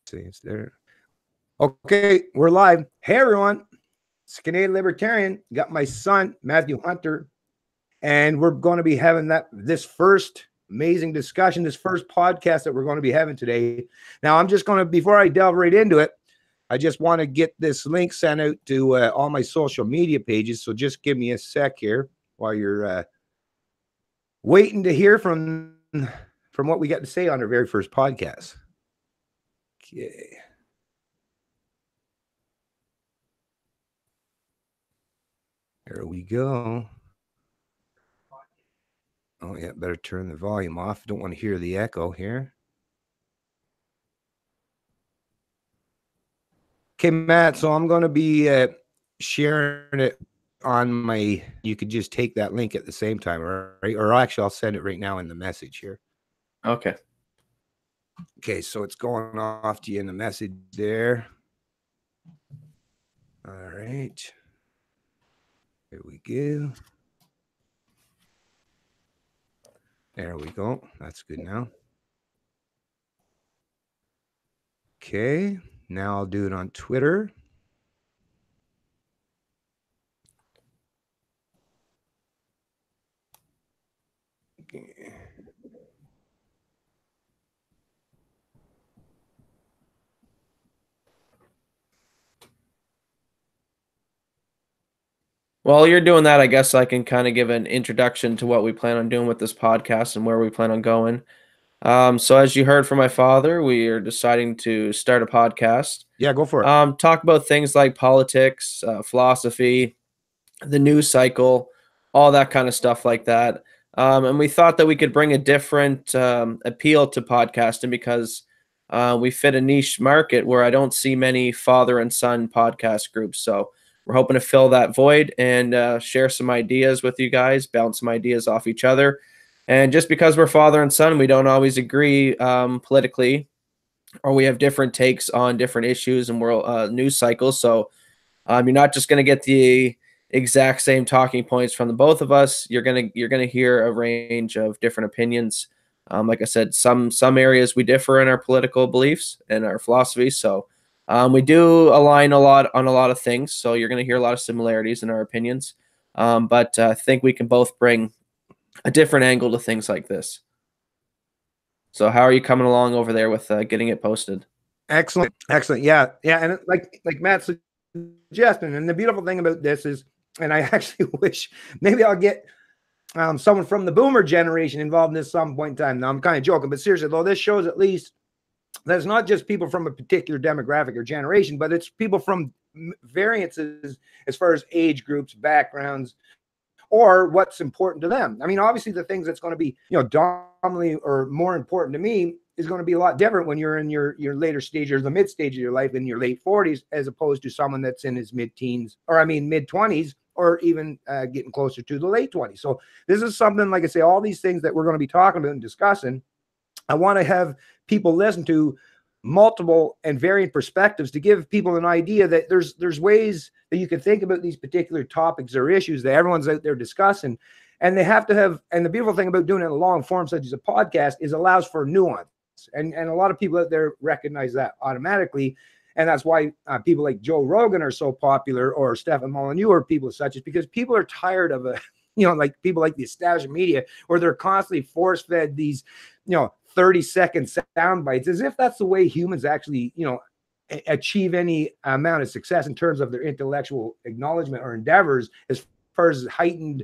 See, it's there. Okay, we're live. Hey, everyone. It's Canadian Libertarian. Got my son, Matthew Hunter, and we're going to be having this first amazing discussion, this first podcast that we're going to be having today. Now, I'm just going to, before I delve right into it, I just want to get this link sent out to all my social media pages. So just give me a sec here while you're waiting to hear from what we got to say on our very first podcast. Okay. There we go. Oh, yeah, better turn the volume off. Don't want to hear the echo here. Okay, Matt, so I'm going to be sharing it on my, you could just take that link at the same time, right? Or actually, I'll send it right now in the message here. Okay. Okay, so it's going off to you in the message there. All right. Here we go. There we go. That's good now. Okay, now I'll do it on Twitter. Okay. While you're doing that, I guess I can kind of give an introduction to what we plan on doing with this podcast and where we plan on going. So as you heard from my father, we are deciding to start a podcast. Yeah, go for it. Talk about things like politics, philosophy, the news cycle, all that kind of stuff like that. And we thought that we could bring a different appeal to podcasting because we fit a niche market where I don't see many father and son podcast groups. So we're hoping to fill that void and share some ideas with you guys, bounce some ideas off each other. And just because we're father and son, we don't always agree politically, or we have different takes on different issues and world news cycles. So you're not just going to get the exact same talking points from the both of us. You're gonna hear a range of different opinions. Like I said, some areas we differ in our political beliefs and our philosophy. So we do align a lot on a lot of things. So you're gonna hear a lot of similarities in our opinions. But I think we can both bring a different angle to things like this. So how are you coming along over there with getting it posted? Excellent. Yeah. And like Matt suggested, and the beautiful thing about this is, and I actually wish maybe I'll get someone from the boomer generation involved in this some point in time. Now, I'm kind of joking, but seriously, though, this shows at least that it's not just people from a particular demographic or generation, but it's people from variances as far as age groups, backgrounds, or what's important to them. I mean, obviously, the things that's going to be, dominantly or more important to me is going to be a lot different when you're in your later stage or the mid stage of your life in your late 40s, as opposed to someone that's in his mid-teens, or I mean mid-20s, or even getting closer to the late 20s. So this is something, like I say, all these things that we're going to be talking about and discussing, I want to have people listen to multiple and varied perspectives to give people an idea that there's ways that you can think about these particular topics or issues that everyone's out there discussing. And they have to have, and the beautiful thing about doing it in a long form, such as a podcast, is allows for nuance. And a lot of people out there recognize that automatically. And that's why people like Joe Rogan are so popular, or Stefan Molyneux, or people such, is because people are tired of like people like the established media, where they're constantly force-fed these, 30-second sound bites, as if that's the way humans actually, achieve any amount of success in terms of their intellectual acknowledgement or endeavors, as far as heightened.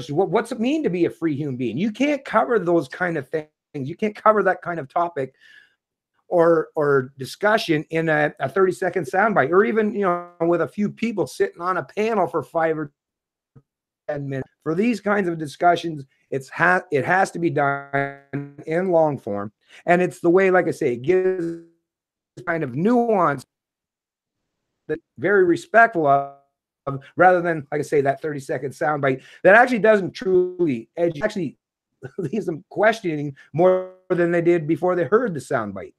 What's it mean to be a free human being? You can't cover those kind of things. You can't cover that kind of topic or discussion in a 30-second soundbite, or even, with a few people sitting on a panel for 5 or 10 minutes. For these kinds of discussions, it has to be done in long form. And it's the way, like I say, it gives kind of nuance that very respectful of, rather than, like I say, that 30-second soundbite that actually doesn't truly edge, actually leaves them questioning more than they did before they heard the soundbite.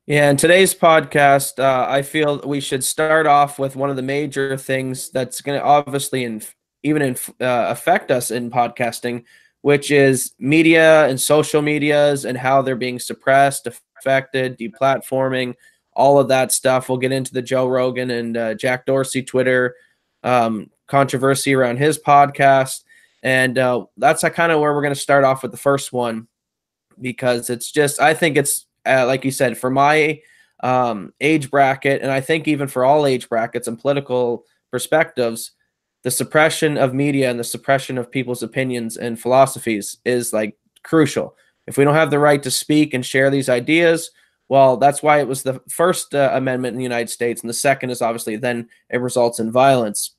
Yeah, in today's podcast, I feel we should start off with one of the major things that's going to obviously affect us in podcasting, which is media and social medias and how they're being suppressed, affected, deplatforming, all of that stuff. We'll get into the Joe Rogan and Jack Dorsey Twitter controversy around his podcast. And that's kind of where we're going to start off with the first one, because it's just, I think it's, like you said, for my age bracket, and I think even for all age brackets and political perspectives, the suppression of media and the suppression of people's opinions and philosophies is like crucial. If we don't have the right to speak and share these ideas, well, that's why it was the first amendment in the United States. And the second is obviously then it results in violence.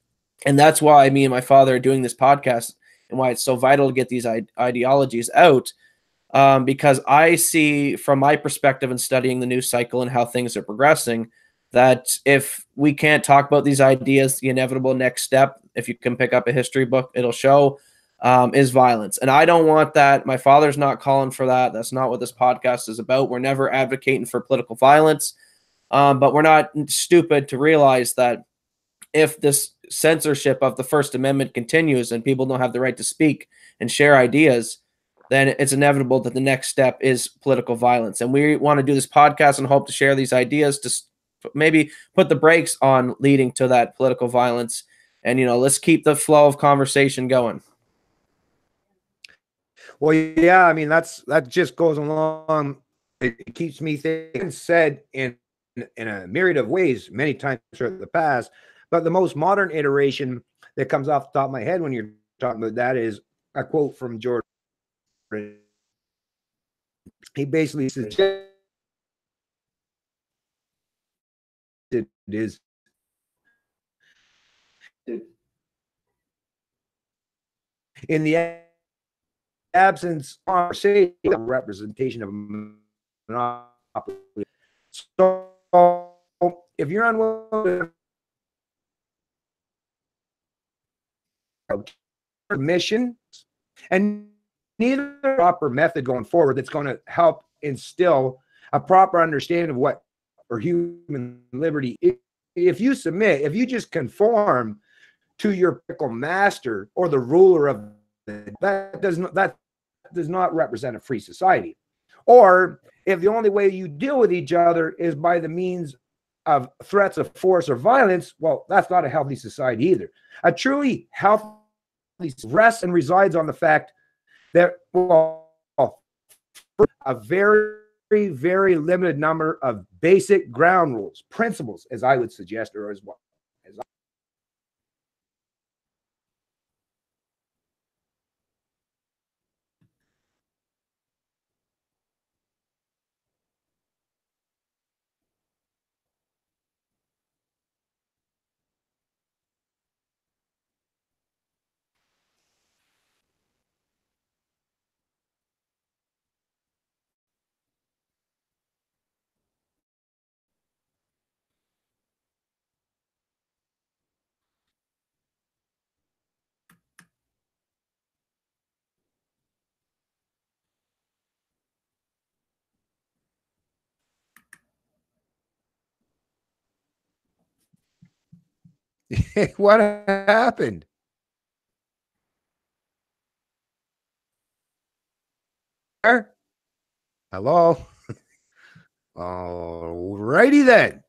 And that's why me and my father are doing this podcast, and why it's so vital to get these ideologies out. Because I see from my perspective in studying the news cycle and how things are progressing, that if we can't talk about these ideas, the inevitable next step, if you can pick up a history book, it'll show, is violence. And I don't want that. My father's not calling for that. That's not what this podcast is about. We're never advocating for political violence, but we're not stupid to realize that if this censorship of the First Amendment continues and people don't have the right to speak and share ideas, then it's inevitable that the next step is political violence. And we want to do this podcast and hope to share these ideas to maybe put the brakes on leading to that political violence. And, let's keep the flow of conversation going. Well, yeah, I mean, that just goes along. It keeps me thinking, said in a myriad of ways many times throughout the past, but the most modern iteration that comes off the top of my head when you're talking about that is a quote from Jordan. He basically suggested it is in the absence of representation of monopoly. So if you're unwilling to mission and neither proper method going forward that's going to help instill a proper understanding of what or human liberty is. If you submit, if you just conform to your political master or the ruler of that does not represent a free society. Or if the only way you deal with each other is by the means of threats of force or violence, well, that's not a healthy society either. A truly healthy rests and resides on the fact that, well, a very, very limited number of basic ground rules, principles, as I would suggest, or as well. What happened? Hello? All righty then.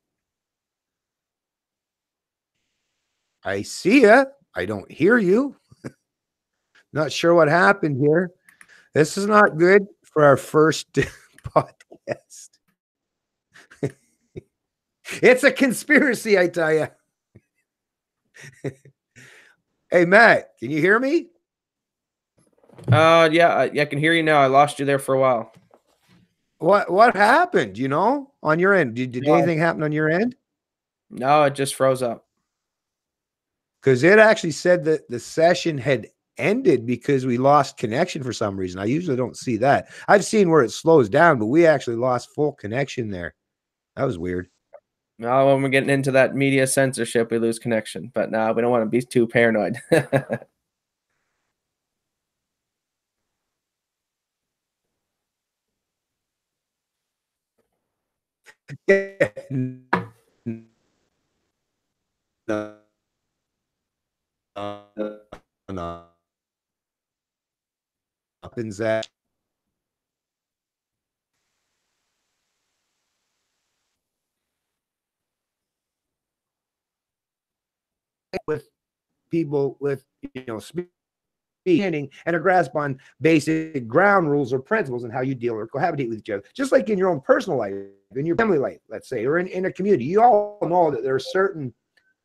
I see ya. I don't hear you. Not sure what happened here. This is not good for our first podcast. It's a conspiracy, I tell you. Hey, Matt, can you hear me? Yeah, I can hear you now. I lost you there for a while. What happened, on your end? Did anything happen on your end? No, it just froze up. Because it actually said that the session had ended because we lost connection for some reason. I usually don't see that. I've seen where it slows down, but we actually lost full connection there. That was weird. Now, when we're getting into that media censorship, we lose connection. But no, we don't want to be too paranoid. No, no. happens that with people with, speaking and a grasp on basic ground rules or principles and how you deal or cohabitate with each other. Just like in your own personal life, in your family life, let's say, or in a community, you all know that there are certain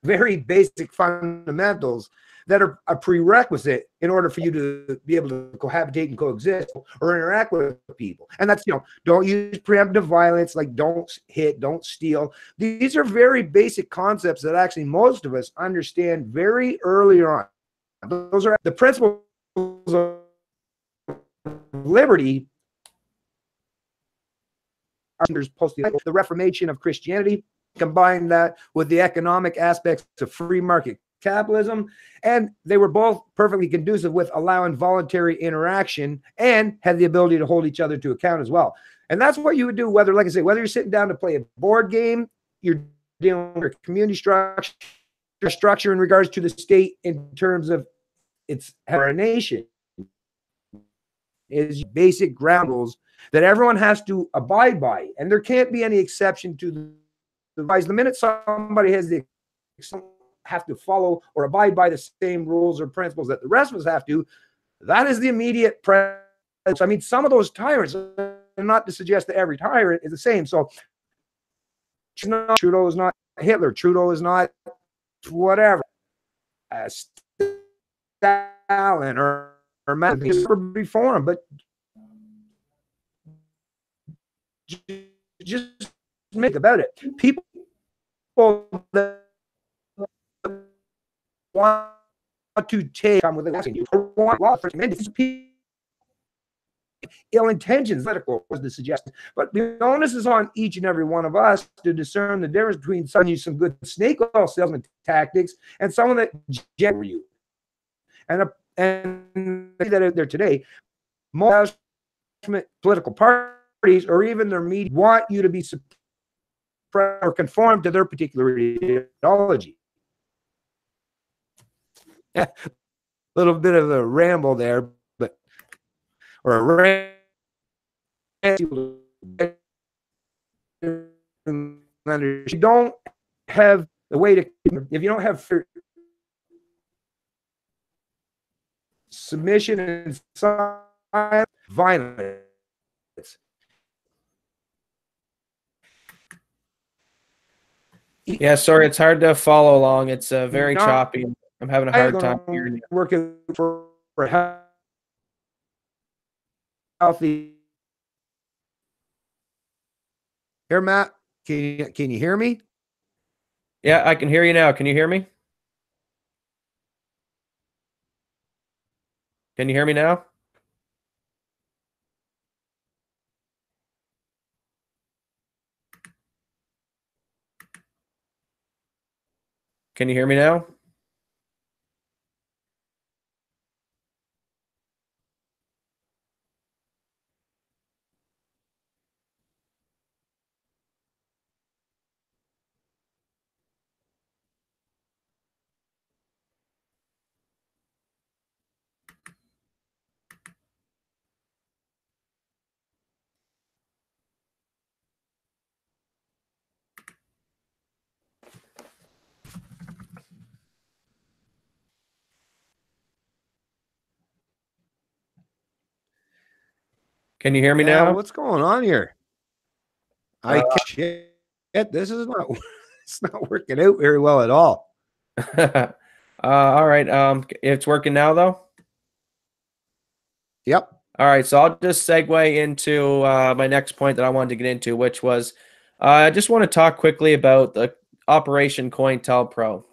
very basic fundamentals that are a prerequisite in order for you to be able to cohabitate and coexist or interact with people. And that's, don't use preemptive violence, like don't hit, don't steal. These are very basic concepts that actually most of us understand very early on. Those are the principles of liberty. The Reformation of Christianity, combined that with the economic aspects of free market capitalism, and they were both perfectly conducive with allowing voluntary interaction and had the ability to hold each other to account as well. And that's what you would do, whether, like I say, whether you're sitting down to play a board game, you're dealing with community structure in regards to the state in terms of its nation, is basic ground rules that everyone has to abide by, and there can't be any exception to the minute somebody has the have to follow or abide by the same rules or principles that the rest of us have to, that is the immediate presence. I mean, some of those tyrants, and not to suggest that every tyrant is the same. So Trudeau is not Hitler. Trudeau is not whatever. Stalin or before him, but just make about it. People that want to take on with asking you for ill intentions, political was the suggestion. But the onus is on each and every one of us to discern the difference between someone using some good snake oil salesman tactics and someone that generally you. And that out there today, most political parties or even their media want you to be suppressed or conform to their particular ideology. A little bit of a ramble there, but or a rant. You don't have the way to, if you don't have submission and violence. Yeah, sorry, it's hard to follow along. It's very choppy. I'm having a hard time hearing you. Working for healthy. Here, Matt, can you hear me? Yeah, I can hear you now. Can you hear me? Can you hear me now? Can you hear me now? Can you hear me now? What's going on here? Shit, this is not it's not working out very well at all. All right. It's working now though? Yep. All right, so I'll just segue into my next point that I wanted to get into, which was I just want to talk quickly about the Operation COINTELPRO.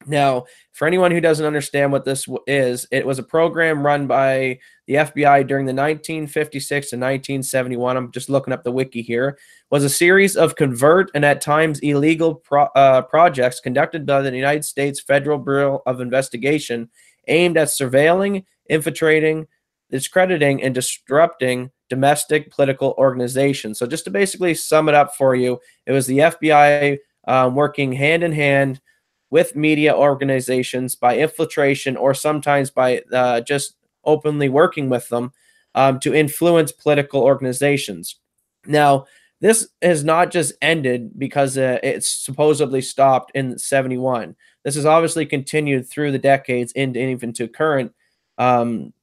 Now, for anyone who doesn't understand what this is, it was a program run by the FBI during the 1956 to 1971. I'm just looking up the wiki here. It was a series of covert and at times illegal projects conducted by the United States Federal Bureau of Investigation aimed at surveilling, infiltrating, discrediting, and disrupting domestic political organizations. So just to basically sum it up for you, it was the FBI working hand in hand with media organizations by infiltration or sometimes by just openly working with them to influence political organizations. Now, this has not just ended because it's supposedly stopped in 71. This has obviously continued through the decades and even to current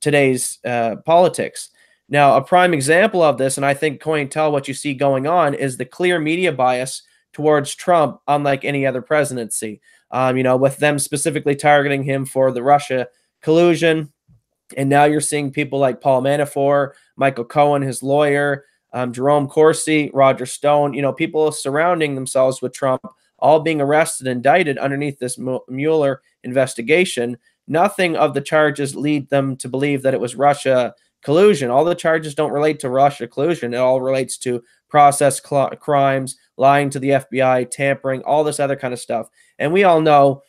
today's politics. Now, a prime example of this, and I think COINTEL, what you see going on, is the clear media bias towards Trump, unlike any other presidency. With them specifically targeting him for the Russia collusion. And now you're seeing people like Paul Manafort, Michael Cohen, his lawyer, Jerome Corsi, Roger Stone, people surrounding themselves with Trump, all being arrested and indicted underneath this Mueller investigation. Nothing of the charges lead them to believe that it was Russia collusion. All the charges don't relate to Russia collusion. It all relates to process crimes, lying to the FBI, tampering, all this other kind of stuff. And we all know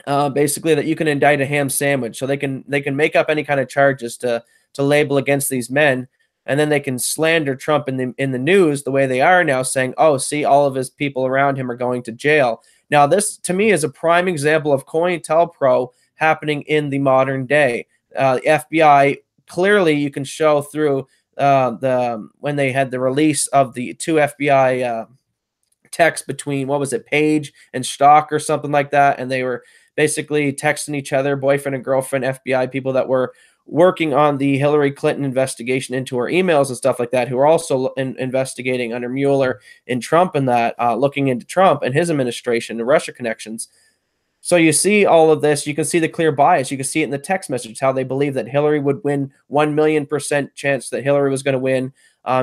basically that you can indict a ham sandwich, so they can make up any kind of charges to label against these men, and then they can slander Trump in the news the way they are now, saying, "Oh, see, all of his people around him are going to jail." Now, this to me is a prime example of COINTELPRO happening in the modern day. The FBI, clearly, you can show through when they had the release of the two FBI texts between, what was it, Page and Stock or something like that, and they were basically texting each other, boyfriend and girlfriend, FBI people that were working on the Hillary Clinton investigation into her emails and stuff like that, who are also investigating under Mueller and Trump and that, looking into Trump and his administration and Russia connections. So you see all of this. You can see the clear bias. You can see it in the text message, how they believe that Hillary would win, 1,000,000% chance that Hillary was going to win.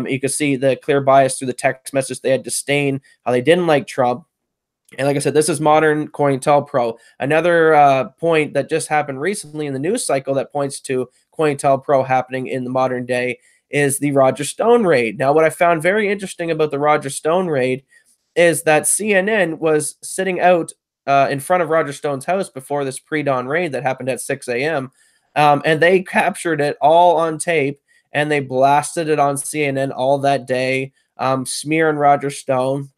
You can see the clear bias through the text message. They had disdain, how they didn't like Trump. And like I said, this is modern COINTELPRO. Another point that just happened recently in the news cycle that points to COINTELPRO happening in the modern day is the Roger Stone raid. Now, what I found very interesting about the Roger Stone raid is that CNN was sitting out in front of Roger Stone's house before this pre-dawn raid that happened at 6 a.m. And they captured it all on tape, and they blasted it on CNN all that day, smearing Roger Stone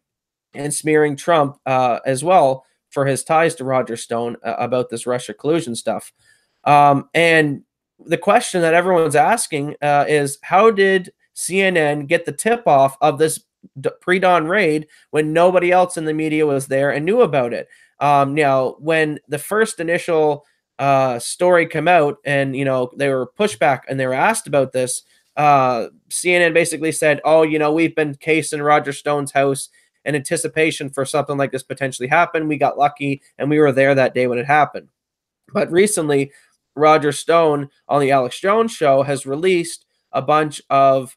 and smearing Trump as well for his ties to Roger Stone about this Russia collusion stuff. And the question that everyone's asking is, how did CNN get the tip-off of this pre-dawn raid when nobody else in the media was there and knew about it? Now, when the first initial story came out and, they were pushed back and they were asked about this, CNN basically said, "Oh, we've been casing Roger Stone's house in anticipation for something like this potentially happen. We got lucky and we were there that day when it happened." But recently, Roger Stone on the Alex Jones show has released a bunch of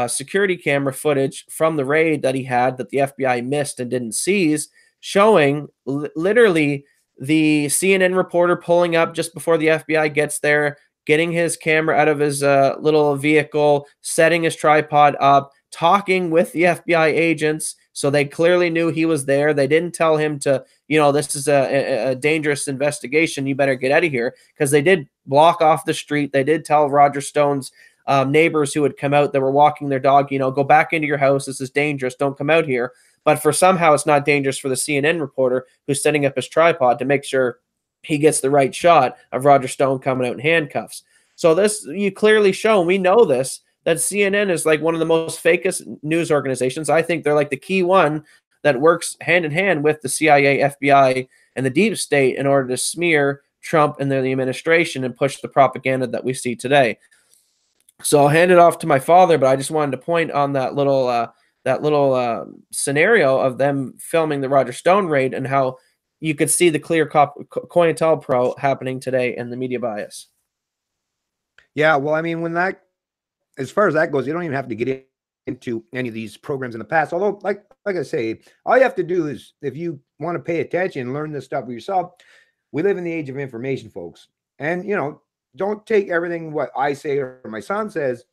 security camera footage from the raid that he had that the FBI missed and didn't seize, showing literally the CNN reporter pulling up just before the FBI gets there, getting his camera out of his little vehicle, setting his tripod up, talking with the FBI agents. So they clearly knew he was there. They didn't tell him to, this is a dangerous investigation. You better get out of here, because they did block off the street. They did tell Roger Stone's neighbors who had come out that were walking their dog, go back into your house. This is dangerous. Don't come out here. But for somehow it's not dangerous for the CNN reporter who's setting up his tripod to make sure he gets the right shot of Roger Stone coming out in handcuffs. So this, you clearly show, and we know this, that CNN is like one of the most fakest news organizations. I think they're like the key one that works hand in hand with the CIA, FBI, and the deep state in order to smear Trump and the administration and push the propaganda that we see today. So I'll hand it off to my father, but I just wanted to point on that little scenario of them filming the Roger Stone raid and how you could see the clear COINTELPRO happening today in the media bias. Yeah, well, I mean, as far as that goes, you don't even have to get into any of these programs in the past. Although, like I say, all you have to do is, if you want to pay attention and learn this stuff for yourself, we live in the age of information, folks. And, don't take everything what I say or my son says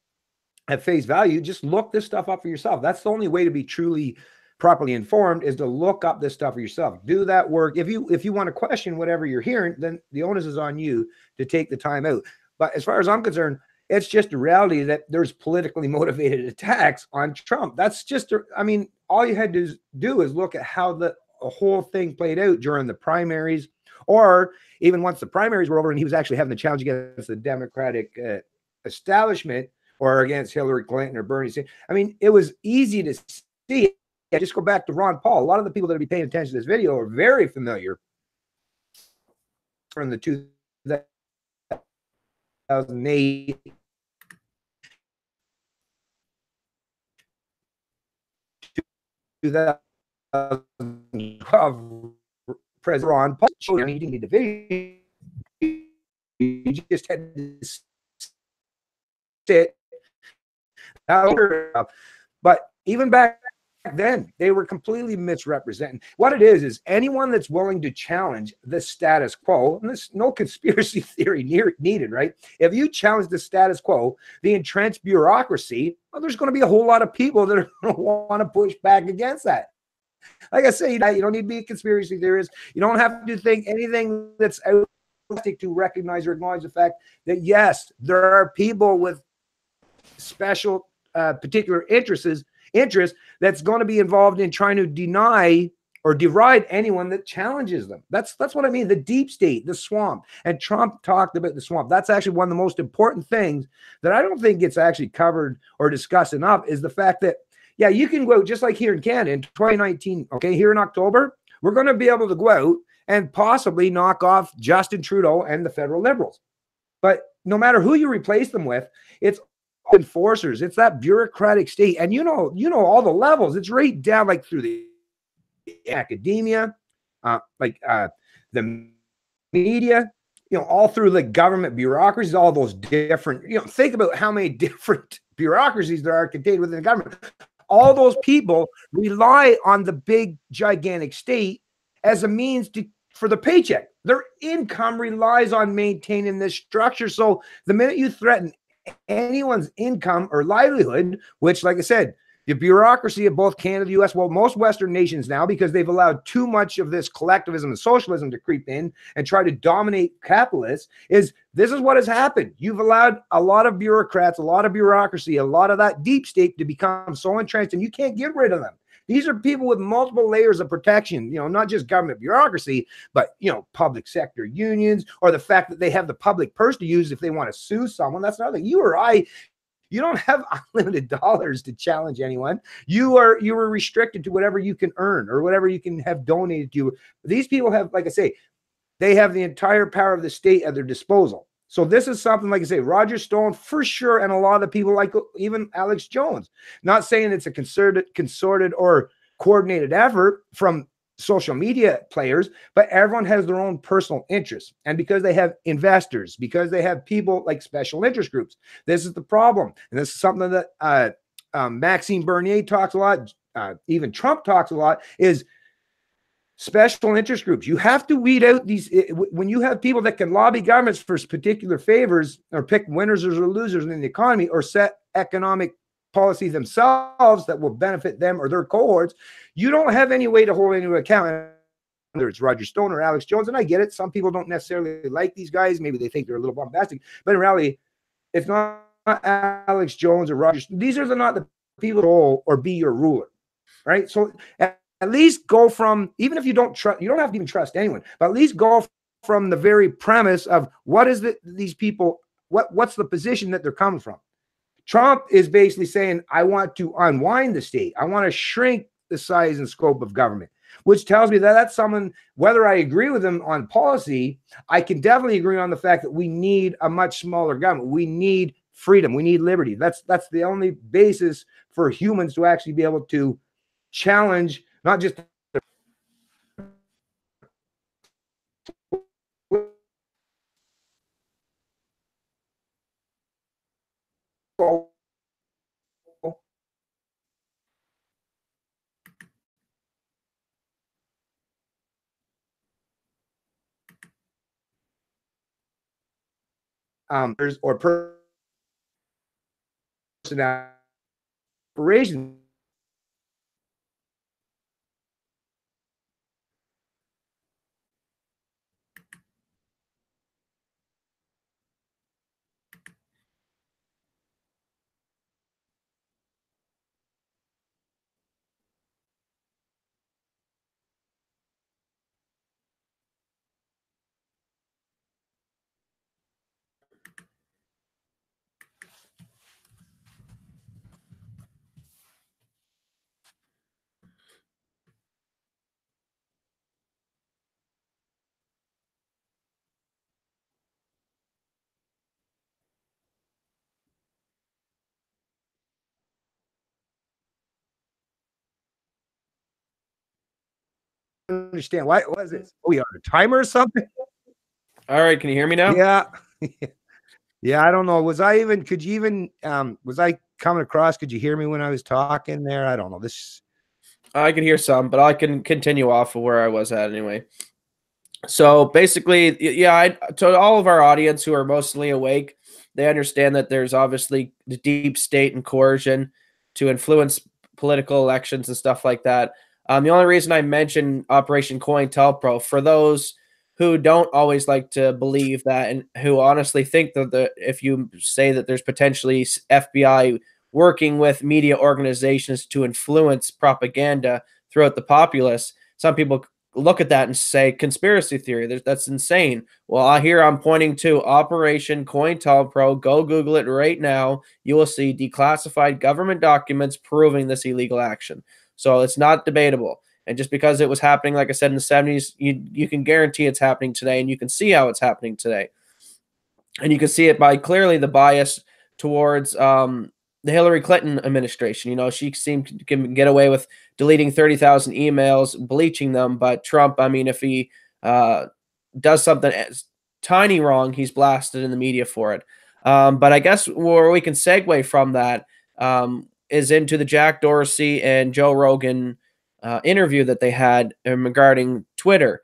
at face value. Just look this stuff up for yourself. That's the only way to be truly properly informed, is to look up this stuff for yourself. Do that work. If you want to question whatever you're hearing, then the onus is on you to take the time out. But as far as I'm concerned, it's just a reality that there's politically motivated attacks on Trump. That's just, all you had to do is look at how the whole thing played out during the primaries, or even once the primaries were over and he was actually having the challenge against the Democratic establishment, or against Hillary Clinton or Bernie Sanders. I mean, it was easy to see. I just go back to Ron Paul. A lot of the people that will be paying attention to this video are very familiar from the 2008 2012 President Ron Paul. You didn't need the video. You just had to sit. But even back then, they were completely misrepresenting. What it is anyone that's willing to challenge the status quo, and there's no conspiracy theory needed, right? If you challenge the status quo, the entrenched bureaucracy, well, there's going to be a whole lot of people that are going to want to push back against that. Like I say, you don't need to be a conspiracy theorist. You don't have to think anything that's out to recognize or acknowledge the fact that, yes, there are people with special particular interests that's going to be involved in trying to deny or deride anyone that challenges them. That's what I mean. The deep state, the swamp. And Trump talked about the swamp. That's actually one of the most important things that I don't think gets actually covered or discussed enough, is the fact that, yeah, you can go out just like here in Canada in 2019, okay, here in October, we're going to be able to go out and possibly knock off Justin Trudeau and the federal Liberals. But no matter who you replace them with, it's enforcers. It's that bureaucratic state. And you know all the levels. It's right down like through the academia, the media, all through the government bureaucracies, all those different, think about how many different bureaucracies there are contained within the government. All those people rely on the big, gigantic state as a means for the paycheck. Their income relies on maintaining this structure. So the minute you threaten anyone's income or livelihood, which, like I said, the bureaucracy of both Canada, the US, well, most Western nations now, because they've allowed too much of this collectivism and socialism to creep in and try to dominate capitalists, this is what has happened. You've allowed a lot of bureaucrats, a lot of bureaucracy, a lot of that deep state to become so entrenched, and you can't get rid of them. These are people with multiple layers of protection, not just government bureaucracy, but, public sector unions, or the fact that they have the public purse to use if they want to sue someone. That's another thing. You or I, you don't have unlimited dollars to challenge anyone. You were restricted to whatever you can earn or whatever you can have donated to you. These people have, like I say, they have the entire power of the state at their disposal. So this is something, like I say, Roger Stone for sure, and a lot of the people, like even Alex Jones, not saying it's a concerted or coordinated effort from social media players, but everyone has their own personal interests. And because they have investors, because they have people like special interest groups, this is the problem. And this is something that Maxime Bernier talks a lot, even Trump talks a lot, is special interest groups. You have to weed out these. When you have people that can lobby governments for particular favors, or pick winners or losers in the economy, or set economic policy themselves that will benefit them or their cohorts, you don't have any way to hold into account, whether it's Roger Stone or Alex Jones. And I get it. Some people don't necessarily like these guys. Maybe they think they're a little bombastic, but in reality, it's not Alex Jones or Roger. These are not the people to or be your ruler, right? So at least go from, even if you don't trust, you don't have to even trust anyone, but at least go from the very premise of what is these people, what's the position that they're coming from. Trump is basically saying, I want to unwind the state. I want to shrink the size and scope of government, which tells me that that's someone, whether I agree with him on policy, I can definitely agree on the fact that we need a much smaller government. We need freedom. We need liberty. That's the only basis for humans to actually be able to challenge, not just or person operations. understand. Why was it? Oh, you on a timer or something? All right, can you hear me now? Yeah. Yeah, I don't know. Could you even, was I coming across? Could you hear me when I was talking there? I don't know. I can hear some, but I can continue off of where I was at anyway. So basically, yeah, to all of our audience who are mostly awake, they understand that there's obviously the deep state and coercion to influence political elections and stuff like that. The only reason I mention Operation COINTELPRO, for those who don't always like to believe that and who honestly think that if you say that there's potentially FBI working with media organizations to influence propaganda throughout the populace, some people look at that and say conspiracy theory. That's insane. Well, I'm pointing to Operation COINTELPRO. Go Google it right now. You will see declassified government documents proving this illegal action. So it's not debatable. And just because it was happening, like I said, in the 70s, you can guarantee it's happening today, and you can see how it's happening today. And you can see it by clearly the bias towards the Hillary Clinton administration. You know, she seemed to get away with deleting 30,000 emails, bleaching them. But Trump, I mean, if he does something tiny wrong, he's blasted in the media for it. But I guess where we can segue from that is into the Jack Dorsey and Joe Rogan interview that they had regarding Twitter.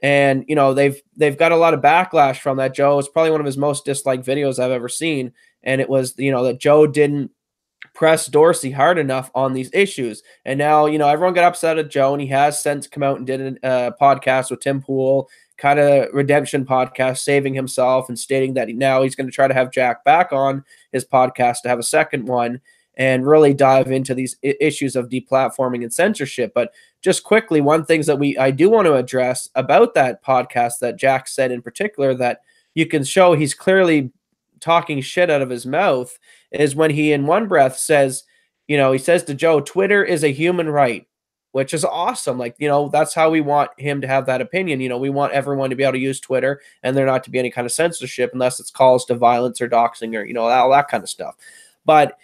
And, you know, they've got a lot of backlash from that. Joe, it's probably one of his most disliked videos I've ever seen. And it was, you know, that Joe didn't press Dorsey hard enough on these issues. And now, you know, everyone got upset at Joe, and he has since come out and did a podcast with Tim Pool, kind of redemption podcast, saving himself and stating that now he's going to try to have Jack back on his podcast to have a second one and really dive into these issues of deplatforming and censorship. But just quickly, one things that I do want to address about that podcast that Jack said in particular that you can show he's clearly talking shit out of his mouth is when he in one breath says, you know, he says to Joe, Twitter is a human right, which is awesome. Like, you know, that's how we want him to have that opinion. You know, we want everyone to be able to use Twitter and there not to be any kind of censorship unless it's calls to violence or doxing or, you know, all that kind of stuff. But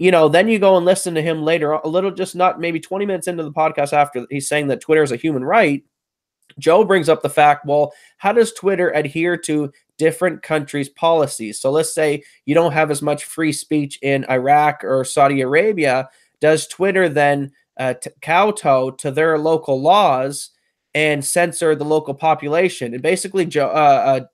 you know, then you go and listen to him later, a little, just not maybe 20 minutes into the podcast after he's saying that Twitter is a human right. Joe brings up the fact, well, how does Twitter adhere to different countries' policies? So let's say you don't have as much free speech in Iraq or Saudi Arabia. Does Twitter then kowtow to their local laws and censor the local population? And basically, Dorsey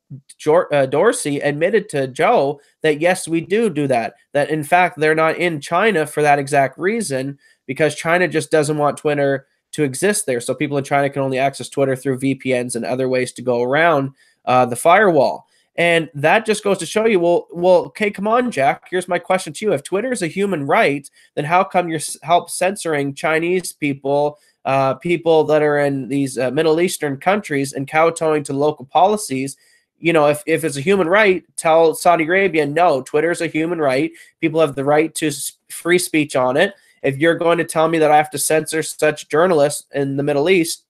admitted to Joe that, yes, we do that. That, in fact, they're not in China for that exact reason, because China just doesn't want Twitter to exist there. So people in China can only access Twitter through VPNs and other ways to go around the firewall. And that just goes to show you, well, okay, come on, Jack. Here's my question to you. If Twitter is a human right, then how come you're censoring Chinese people, people that are in these Middle Eastern countries and kowtowing to local policies? You know, if it's a human right, tell Saudi Arabia, no, Twitter is a human right. People have the right to free speech on it. If you're going to tell me that I have to censor such journalists in the Middle East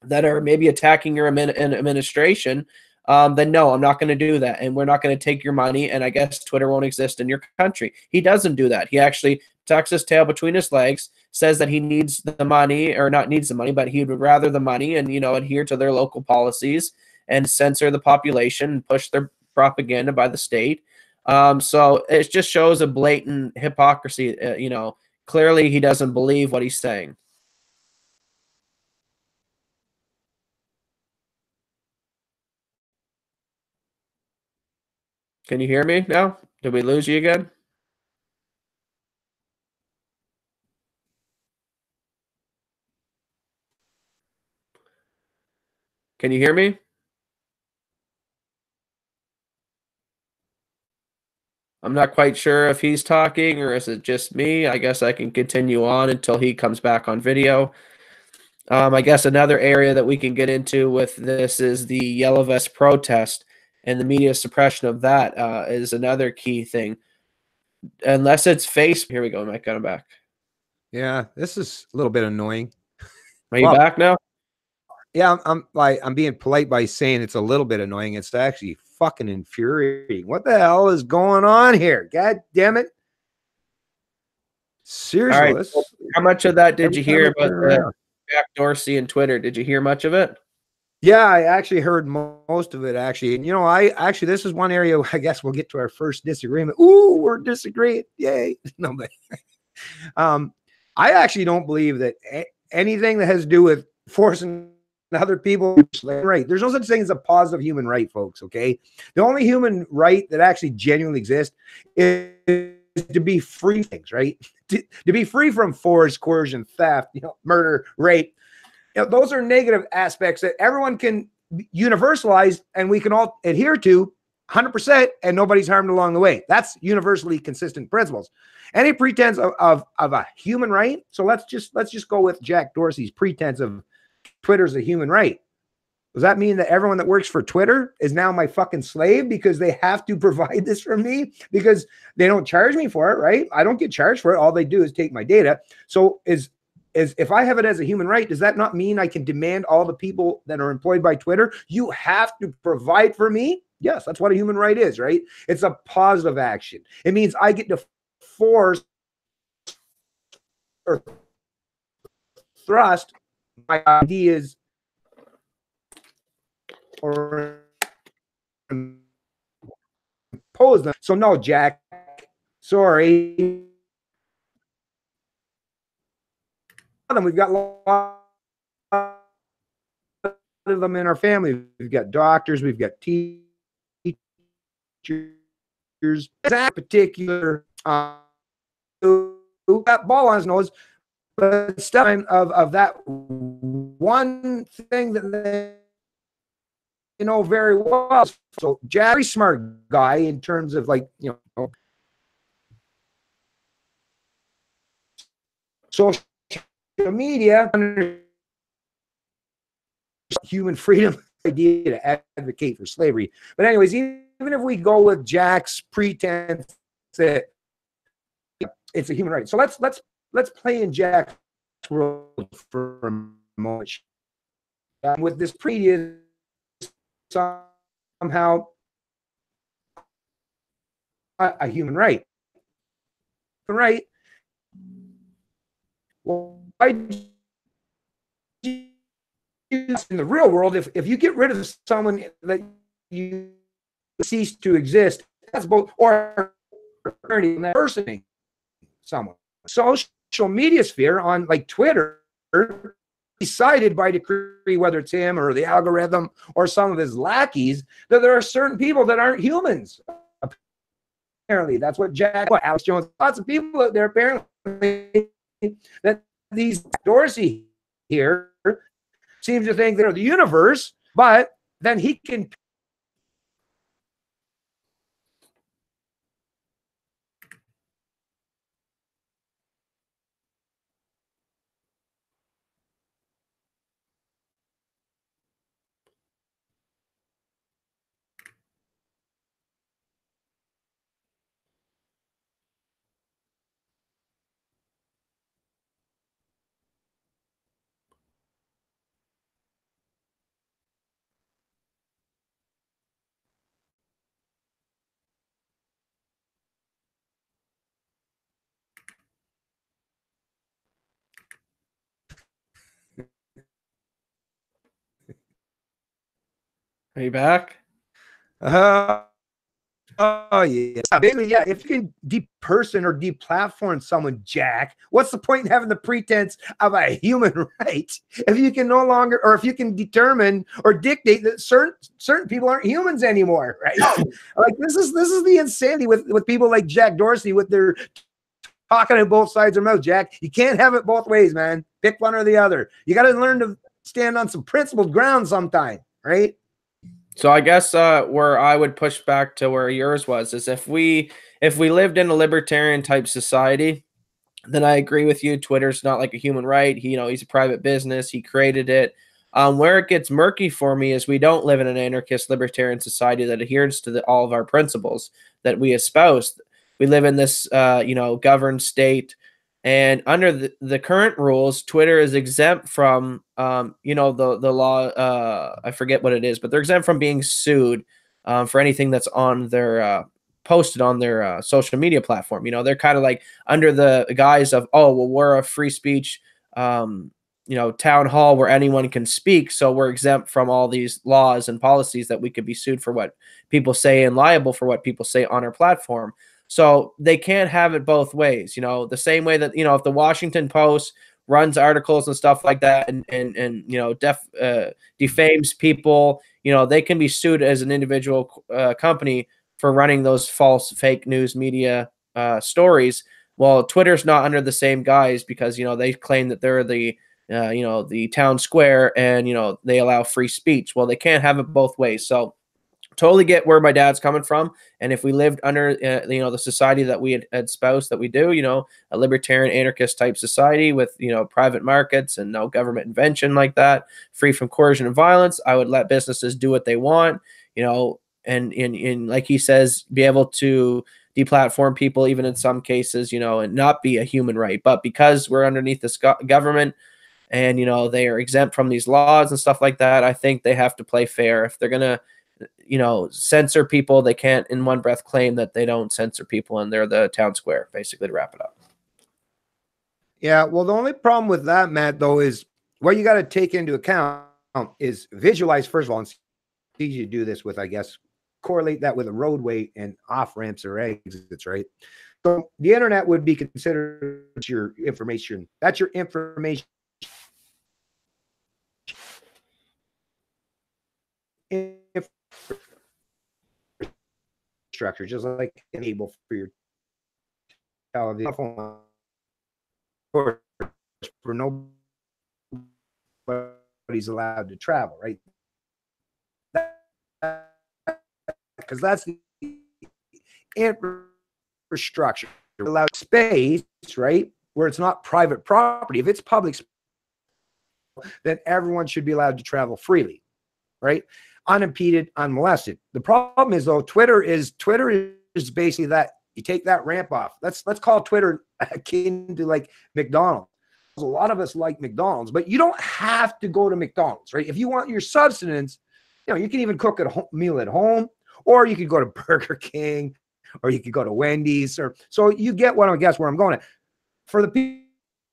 that are maybe attacking your administration, then no, I'm not going to do that. And we're not going to take your money. And I guess Twitter won't exist in your country. He doesn't do that. He actually tucks his tail between his legs, says that he needs the money, or not needs the money, but he would rather the money and, you know, adhere to their local policies and censor the population and push their propaganda by the state. So it just shows a blatant hypocrisy. You know, clearly he doesn't believe what he's saying. Can you hear me now? Did we lose you again? Can you hear me? I'm not quite sure if he's talking or is it just me. I guess I can continue on until he comes back on video. I guess another area that we can get into with this is the Yellow Vest protest, and the media suppression of that is another key thing. Unless it's face. Here we go. Mike, got him back. Yeah, this is a little bit annoying. Are you back now? Yeah, I'm being polite by saying it's a little bit annoying. It's actually fucking infuriating. What the hell is going on here? God damn it. Seriously. All right. How much of that did you hear about the Jack Dorsey and Twitter. Did you hear much of it? Yeah, I actually heard most of it, actually. And, this is one area I guess we'll get to our first disagreement. Ooh, we're disagreeing. Yay. No, but I actually don't believe that anything that has to do with forcing other people right. There's no such thing as a positive human right, folks. Okay. The only human right that actually genuinely exists is to be free things, right? To be free from force, coercion, theft, murder, rape. Those are negative aspects that everyone can universalize and we can all adhere to 100% and nobody's harmed along the way. That's universally consistent principles. Any pretense of a human right. So let's just go with Jack Dorsey's pretense of Twitter's a human right. Does that mean that everyone that works for Twitter is now my fucking slave because they have to provide this for me because they don't charge me for it, right? I don't get charged for it. All they do is take my data. So if I have it as a human right, does that not mean I can demand all the people that are employed by Twitter, you have to provide for me? Yes, that's what a human right is, right? It's a positive action. It means I get to force or thrust my ideas or impose them. So no, Jack, sorry. We've got a lot of them in our family. We've got doctors, we've got teachers. That particular who got ball on his nose, but stuff of that one thing that they very well. So Jack, very smart guy in terms of social media, human freedom idea to advocate for slavery. But anyways, even if we go with Jack's pretense that it's a human right, so let's play in Jack's world for a moment. With this previous somehow a human right, right? Well, in the real world, if you get rid of someone that you cease to exist, that's both or impersonating someone. Social media sphere on like Twitter decided by decree, whether it's him or the algorithm or some of his lackeys, that there are certain people that aren't humans. Apparently, that's what Alex Jones, lots of people out there apparently that these Dorsey here seems to think they're the universe, but then he can Are you back? Oh yeah, basically, yeah. If you can deperson or deplatform someone, Jack, what's the point in having the pretense of a human right if you can no longer, or if you can determine or dictate that certain people aren't humans anymore, right? Like this is the insanity with people like Jack Dorsey with their talking on both sides of their mouth. Jack, you can't have it both ways, man. Pick one or the other. You got to learn to stand on some principled ground sometime, right? So I guess where I would push back to where yours was is if we lived in a libertarian type society, then I agree with you. Twitter's not like a human right. He's a private business. He created it. Where it gets murky for me is we don't live in an anarchist libertarian society that adheres to all of our principles that we espouse. We live in this governed state. And under the current rules, Twitter is exempt from, the law. I forget what it is, but they're exempt from being sued for anything that's on their posted on their social media platform. They're kind of like under the guise of, oh, well, we're a free speech town hall where anyone can speak. So we're exempt from all these laws and policies that we could be sued for what people say and liable for what people say on our platform. So they can't have it both ways, the same way that, if the Washington Post runs articles and stuff like that and defames people, they can be sued as an individual company for running those false fake news media stories. Well, Twitter's not under the same guise because, they claim that they're the town square and, they allow free speech. Well, they can't have it both ways. So totally get where my dad's coming from. And if we lived under, the society that we had espoused that we do, a libertarian anarchist type society with, private markets and no government invention like that, free from coercion and violence, I would let businesses do what they want, and like he says, be able to deplatform people, even in some cases, and not be a human right. But because we're underneath this government and, they are exempt from these laws and stuff like that, I think they have to play fair. If they're going to, censor people, they can't in one breath claim that they don't censor people and they're the town square, basically, to wrap it up. Yeah, well, the only problem with that, Matt, though, is what you got to take into account is visualize, first of all, and it's easy to do this with, I guess, correlate that with a roadway and off ramps or exits, right? So the internet would be considered your information. That's your information structure, just like enable for your television. For nobody's allowed to travel, right? Because that's the infrastructure. Allowed space, right, where it's not private property. If it's public, then everyone should be allowed to travel freely, right? Unimpeded, unmolested. The problem is, though, Twitter is basically that you take that ramp off. Let's call Twitter akin to like McDonald's. A lot of us like McDonald's, but you don't have to go to McDonald's, right? If you want your subsistence, you can even cook a meal at home, or you could go to Burger King, or you could go to Wendy's, or so you get what I guess where I'm going at. For the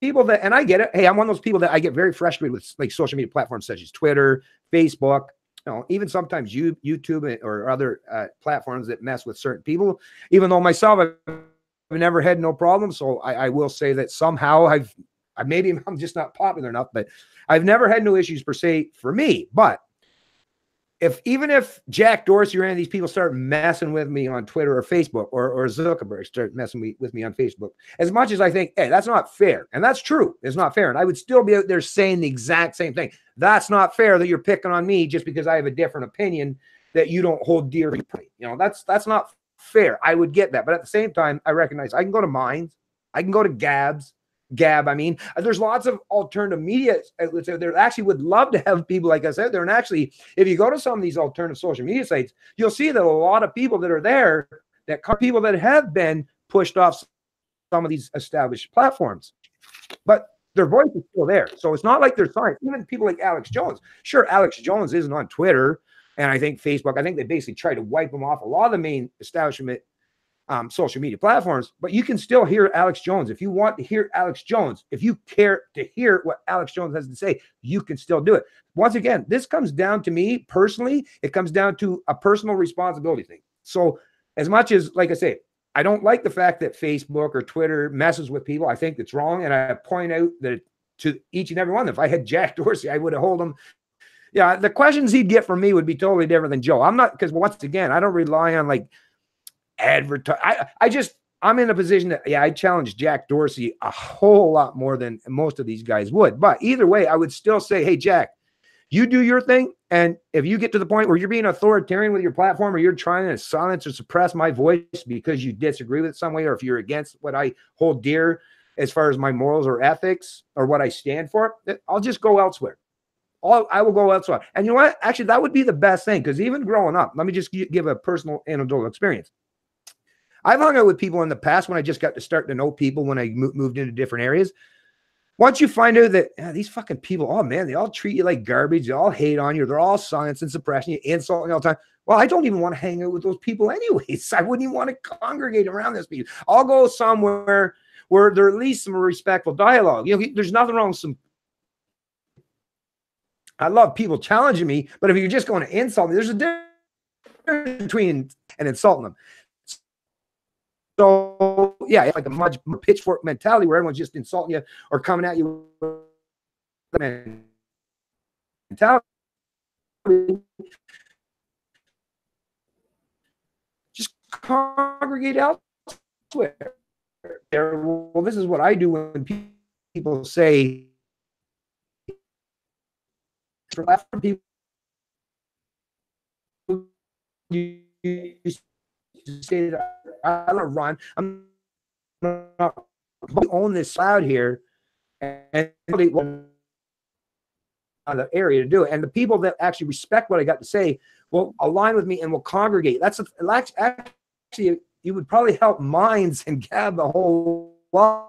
people that, and I get it. Hey, I'm one of those people that I get very frustrated with, like social media platforms such as Twitter, Facebook, even sometimes YouTube or other platforms that mess with certain people. Even though myself, I've never had no problem. So I will say that somehow maybe I'm just not popular enough, but I've never had no issues per se for me. But even if Jack Dorsey or any of these people start messing with me on Twitter or Facebook, or Zuckerberg start messing with me on Facebook, as much as I think, hey, that's not fair. And that's true. It's not fair. And I would still be out there saying the exact same thing. That's not fair that you're picking on me just because I have a different opinion that you don't hold dear. That's not fair. I would get that. But at the same time, I recognize I can go to Minds. I can go to Gab. I mean, there's lots of alternative media outlets out there that actually would love to have people like us out there. And actually, if you go to some of these alternative social media sites, you'll see that a lot of people that are there, that are people that have been pushed off some of these established platforms, but their voice is still there. So it's not like they're silent. Even people like Alex Jones. Sure, Alex Jones isn't on Twitter, and I think Facebook. I think they basically try to wipe him off a lot of the main establishment social media platforms, but you can still hear Alex Jones. If you want to hear Alex Jones, if you care to hear what Alex Jones has to say, you can still do it. Once again, this comes down to me personally. It comes down to a personal responsibility thing. So as much as, like I say, I don't like the fact that Facebook or Twitter messes with people. I think it's wrong. And I point out that to each and every one of them. If I had Jack Dorsey, I would have hold him. Yeah, the questions he'd get from me would be totally different than Joe. I'm not, because once again, I don't rely on like advertise. I'm in a position that, I challenge Jack Dorsey a whole lot more than most of these guys would. But either way, I would still say, hey, Jack, you do your thing. And if you get to the point where you're being authoritarian with your platform, or you're trying to silence or suppress my voice because you disagree with it some way, or if you're against what I hold dear as far as my morals or ethics or what I stand for, I'll just go elsewhere. I will go elsewhere. And you know what? Actually, that would be the best thing, because even growing up, let me just give a personal anecdotal experience. I've hung out with people in the past when I just got to start to know people when I moved into different areas. Once you find out that these fucking people, oh man, they all treat you like garbage. They all hate on you. They're all silence and suppression you, insulting all the time. Well, I don't even want to hang out with those people anyways. I wouldn't even want to congregate around those people. I'll go somewhere where there's at least some respectful dialogue. There's nothing wrong with some I love people challenging me, but if you're just going to insult me, there's a difference between and insulting them. So yeah, it's like a much pitchfork mentality where everyone's just insulting you or coming at you with mentality. Just congregate elsewhere. Well, this is what I do when people say for left people you say that I don't run. I'm not own this cloud here and the area to do it. And the people that actually respect what I got to say will align with me and will congregate. That's actually you would probably help minds and Gab a whole lot.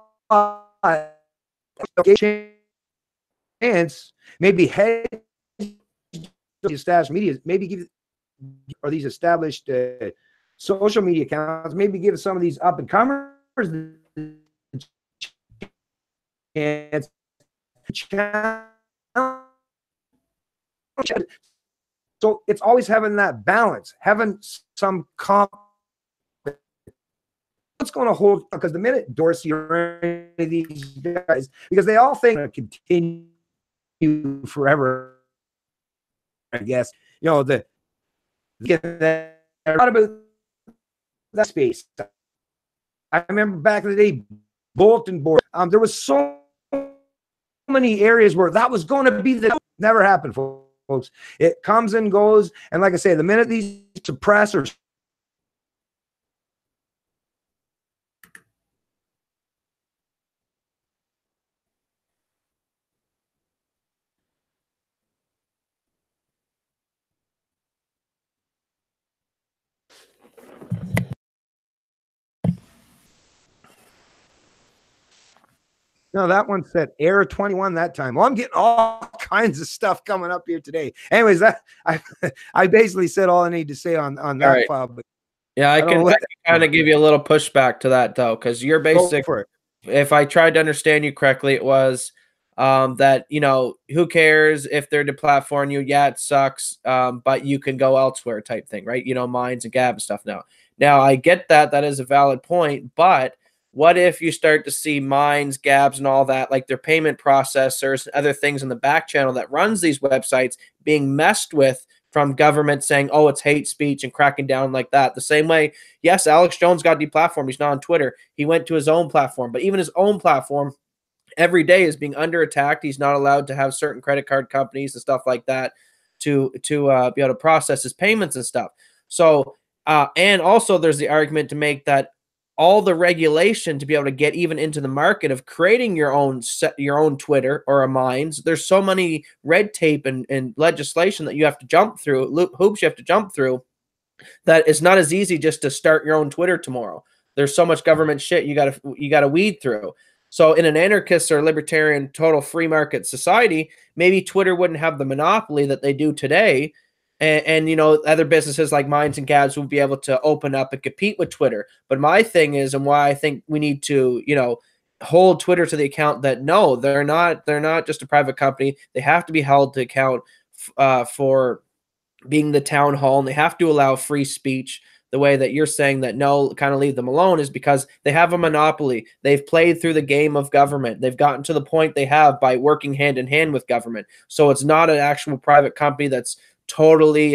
Chance maybe head established media, maybe give or these established social media accounts, maybe give some of these up and comers chance. So it's always having that balance, having some comp. What's going to hold? Because the minute Dorsey or any of these guys, because they all think it continue forever. I guess the a lot about that space. I remember back in the day, bulletin board. There was so many areas where that was going to be the never happened, folks. It comes and goes, and like I say, the minute these suppressors. No, that one said Air 21 that time. Well, I'm getting all kinds of stuff coming up here today. Anyways, that I basically said all I need to say on that right. file. But yeah, I can kind of give you a little pushback to that though, because you're basic. If I tried to understand you correctly, it was that who cares if they're deplatforming you? Yeah, it sucks, but you can go elsewhere type thing, right? Minds and Gab and stuff. Now I get that. That is a valid point, but what if you start to see Minds, Gabs, and all that, like their payment processors, other things in the back channel that runs these websites being messed with from government saying, oh, it's hate speech and cracking down like that. The same way, yes, Alex Jones got deplatformed. He's not on Twitter. He went to his own platform, but even his own platform every day is being under attack. He's not allowed to have certain credit card companies and stuff like that to be able to process his payments and stuff. So, and also there's the argument to make that all the regulation to be able to get even into the market of creating your own Twitter or a Minds, there's so many red tape and legislation that you have to jump through, hoops you have to jump through, that it's not as easy just to start your own Twitter tomorrow. There's so much government shit you gotta weed through. So in an anarchist or libertarian total free market society, maybe Twitter wouldn't have the monopoly that they do today. And other businesses like Minds and Gabs will be able to open up and compete with Twitter. But my thing is, and why I think we need to, hold Twitter to the account that no, they're not just a private company. They have to be held to account for being the town hall, and they have to allow free speech. The way that you're saying that no, kind of leave them alone is because they have a monopoly. They've played through the game of government. They've gotten to the point they have by working hand in hand with government. So it's not an actual private company that's totally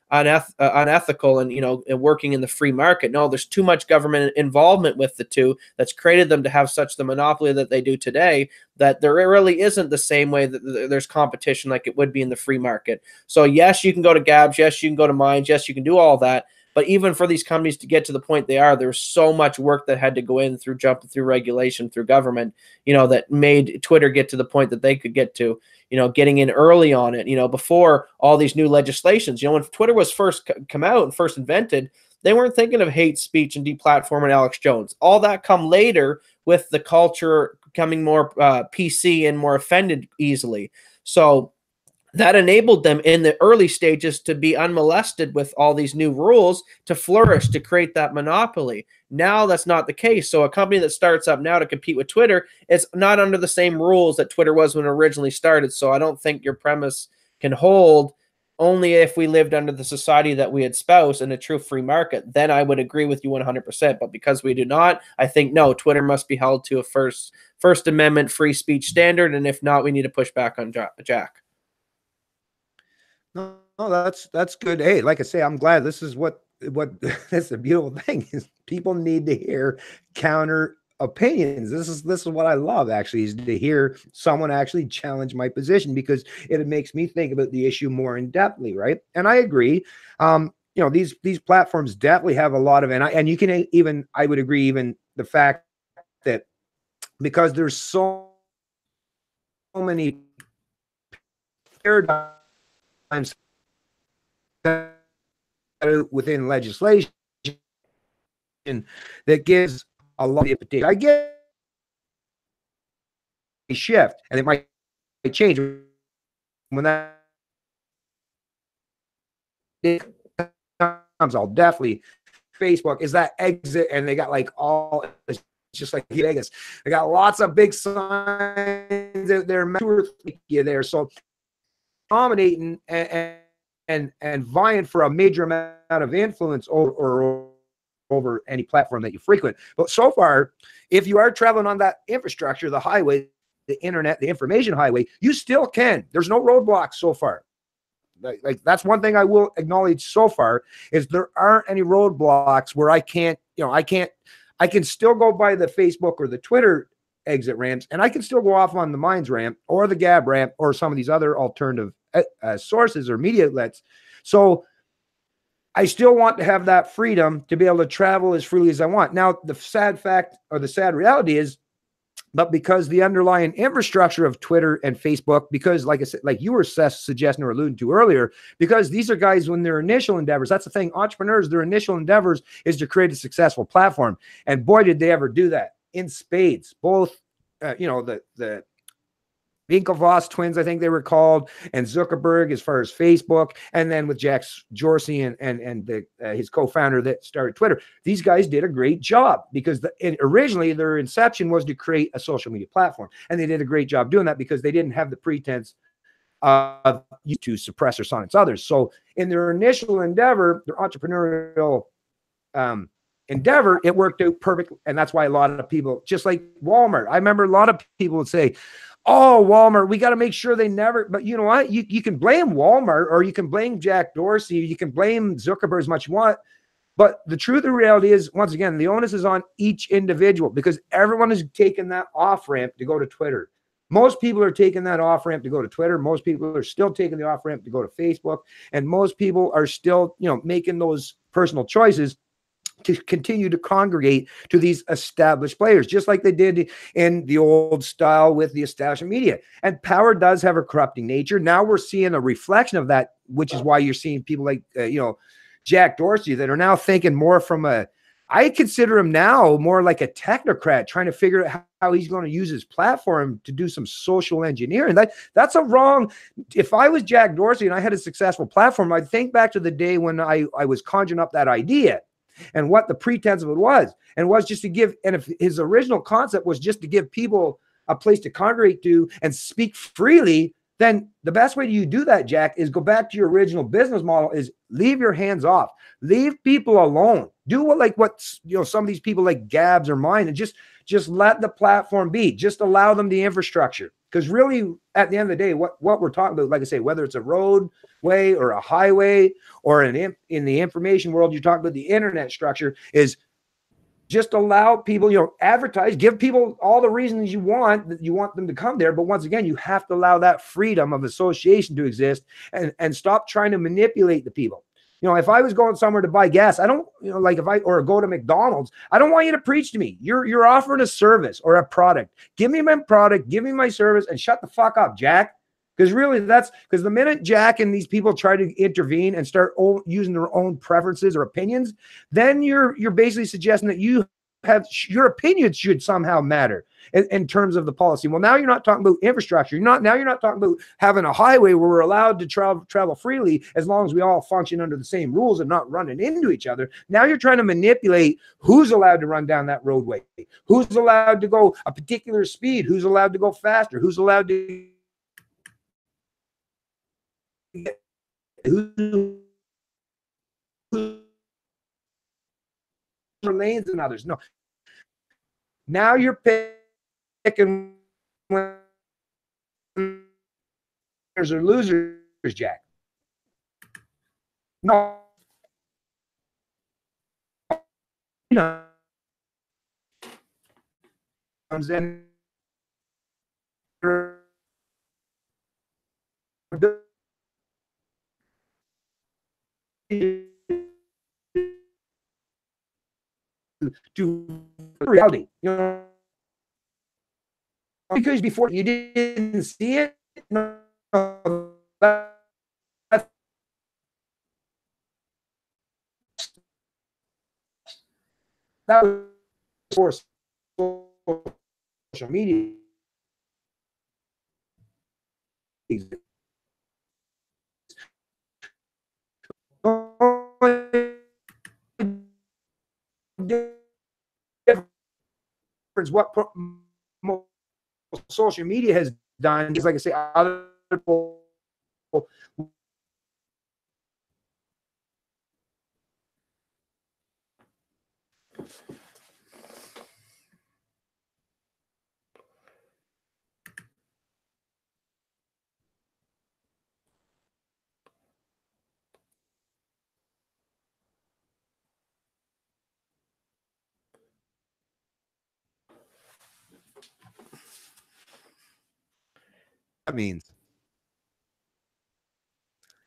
unethical and working in the free market. No, there's too much government involvement with the two that's created them to have such the monopoly that they do today, that there really isn't the same way that there's competition like it would be in the free market. So yes, you can go to Gabs, yes, you can go to Minds, yes, you can do all that. But even for these companies to get to the point they are, there's so much work that had to go in through jumping through regulation, through government, that made Twitter get to the point that they could get to, getting in early on it, before all these new legislations. When Twitter was first come out and first invented, they weren't thinking of hate speech and deplatforming Alex Jones. All that come later with the culture becoming more PC and more offended easily. So that enabled them in the early stages to be unmolested with all these new rules, to flourish, to create that monopoly. Now that's not the case. So a company that starts up now to compete with Twitter is not under the same rules that Twitter was when it originally started. So I don't think your premise can hold only if we lived under the society that we espouse in a true free market. Then I would agree with you 100%. But because we do not, I think, no, Twitter must be held to a First Amendment free speech standard. And if not, we need to push back on Jack. No, that's good. Hey, like I say, I'm glad this is what that's the beautiful thing is people need to hear counter opinions. This is what I love, actually, is to hear someone actually challenge my position, because it makes me think about the issue more in depthly, right? And I agree. These platforms definitely have a lot of, and you can even, I would agree, even the fact that because there's so many paradigms within legislation that gives a lot of I get a shift, and it might change when that comes. I'll definitely Facebook is that exit, and they got like all, it's just like Vegas. They got lots of big signs out there, there. So dominating and vying for a major amount of influence over any platform that you frequent. But so far, if you are traveling on that infrastructure, the highway, the internet, the information highway, you still can. There's no roadblocks so far. Like that's one thing I will acknowledge so far, is there aren't any roadblocks where I can still go by the Facebook or the Twitter exit ramps, and I can still go off on the Minds ramp or the Gab ramp or some of these other alternative sources or media outlets. So I still want to have that freedom to be able to travel as freely as I want. Now, the sad fact, or the sad reality is, but because the underlying infrastructure of Twitter and Facebook, because like I said, like you were suggesting or alluding to earlier, because these are guys when their initial endeavors, that's the thing, entrepreneurs, their initial endeavors is to create a successful platform. And boy, did they ever do that in spades. Both, the Winklevoss twins, I think they were called, and Zuckerberg as far as Facebook, and then with Jack Dorsey and his co-founder that started Twitter. These guys did a great job because originally their inception was to create a social media platform, and they did a great job doing that because they didn't have the pretense of to suppress or silence others. So in their initial endeavor, their entrepreneurial endeavor, it worked out perfect, and that's why a lot of people, just like Walmart, I remember a lot of people would say, oh, Walmart, we got to make sure they never, but you know what? You can blame Walmart, or you can blame Jack Dorsey, you can blame Zuckerberg as much as you want. But the truth of the reality is, once again, the onus is on each individual, because everyone is taking that off ramp to go to Twitter. Most people are taking that off ramp to go to Twitter. Most people are still taking the off ramp to go to Facebook. And most people are still, making those personal choices to continue to congregate to these established players, just like they did in the old style with the establishment media. And power does have a corrupting nature. Now we're seeing a reflection of that, which is why you're seeing people like, Jack Dorsey that are now thinking more from I consider him now more like a technocrat trying to figure out how he's going to use his platform to do some social engineering. That's a wrong. If I was Jack Dorsey and I had a successful platform, I'd think back to the day when I was conjuring up that idea and what the pretense of it was. And was just to give, and if his original concept was just to give people a place to congregate to and speak freely, then the best way you do that, Jack, is go back to your original business model, is leave your hands off, leave people alone, do what some of these people like Gabs or mine, and just let the platform be, just allow them the infrastructure. Because really, at the end of the day, what we're talking about, like I say, whether it's a roadway or a highway or in the information world, you're talking about the internet structure, is just allow people, advertise, give people all the reasons you want them to come there. But once again, you have to allow that freedom of association to exist and stop trying to manipulate the people. If I was going somewhere to buy gas, I don't, or go to McDonald's, I don't want you to preach to me. You're offering a service or a product. Give me my product, give me my service, and shut the fuck up, Jack. Because really, that's because the minute Jack and these people try to intervene and start using their own preferences or opinions, then you're basically suggesting that you have your opinion should somehow matter in terms of the policy. Well, now you're not talking about infrastructure. You're not talking about having a highway where we're allowed to travel freely as long as we all function under the same rules and not running into each other. Now you're trying to manipulate who's allowed to run down that roadway, who's allowed to go a particular speed, who's allowed to go faster, who's allowed to who lanes and others. No. Now you're picking winners or losers, Jack. No. Comes in to reality, because before you didn't see it. No, that was for social media. What social media has done is, like I say, other people. That means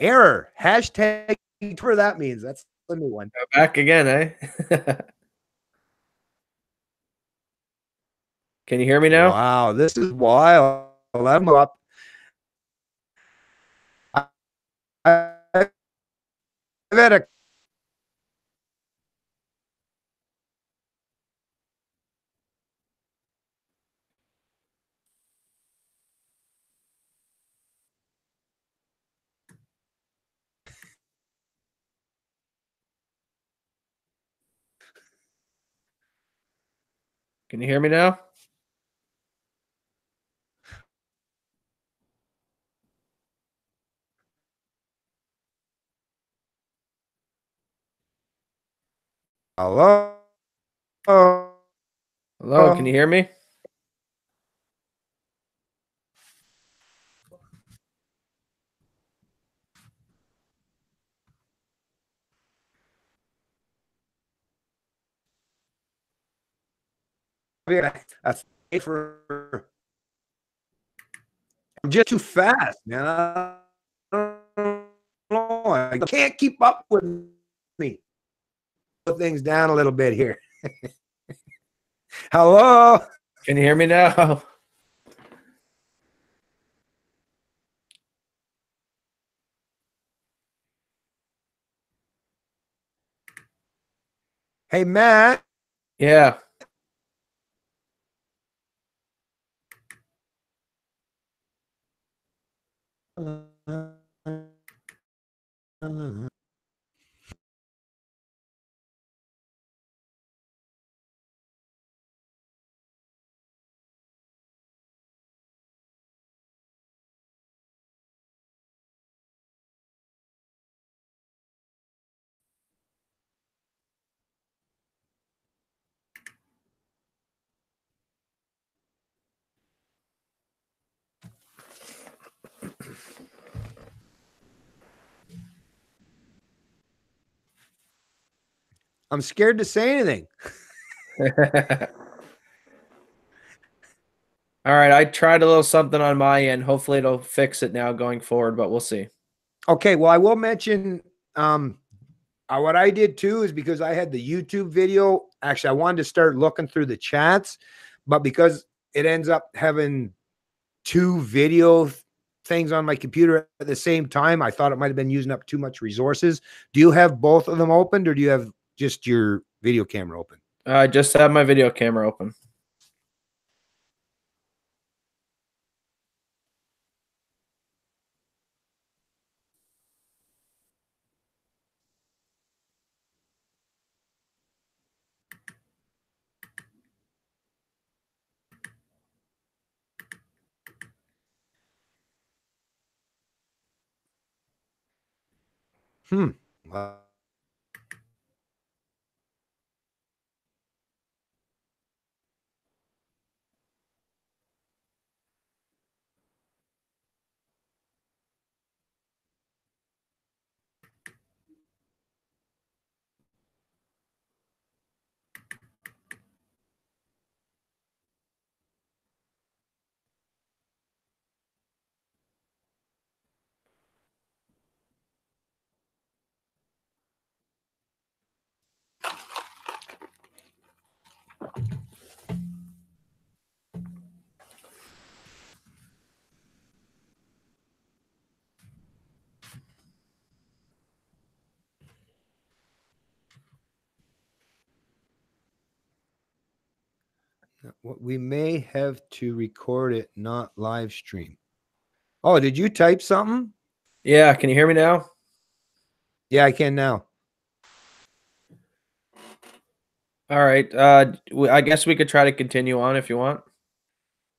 error. Hashtag where that means. That's the new one. Back again, eh? Can you hear me now? Wow, this is wild. I'm up. I've had a Can you hear me now? hello. Hello, can you hear me? That's for. I'm just too fast, man. I can't keep up with me. Put things down a little bit here. Hello. Can you hear me now? Hey, Matt. Yeah. I'm scared to say anything. All right, I tried a little something on my end. Hopefully it'll fix it now going forward, but we'll see. Okay, well, I will mention what I did too is because I had the YouTube video. Actually, I wanted to start looking through the chats, but because it ends up having two video things on my computer at the same time, I thought it might have been using up too much resources. Do you have both of them opened, or do you have just your video camera open? I just have my video camera open. Hmm. We may have to record it, not live stream. Oh, did you type something? Yeah, can you hear me now? Yeah, I can now. All right. I guess we could try to continue on if you want.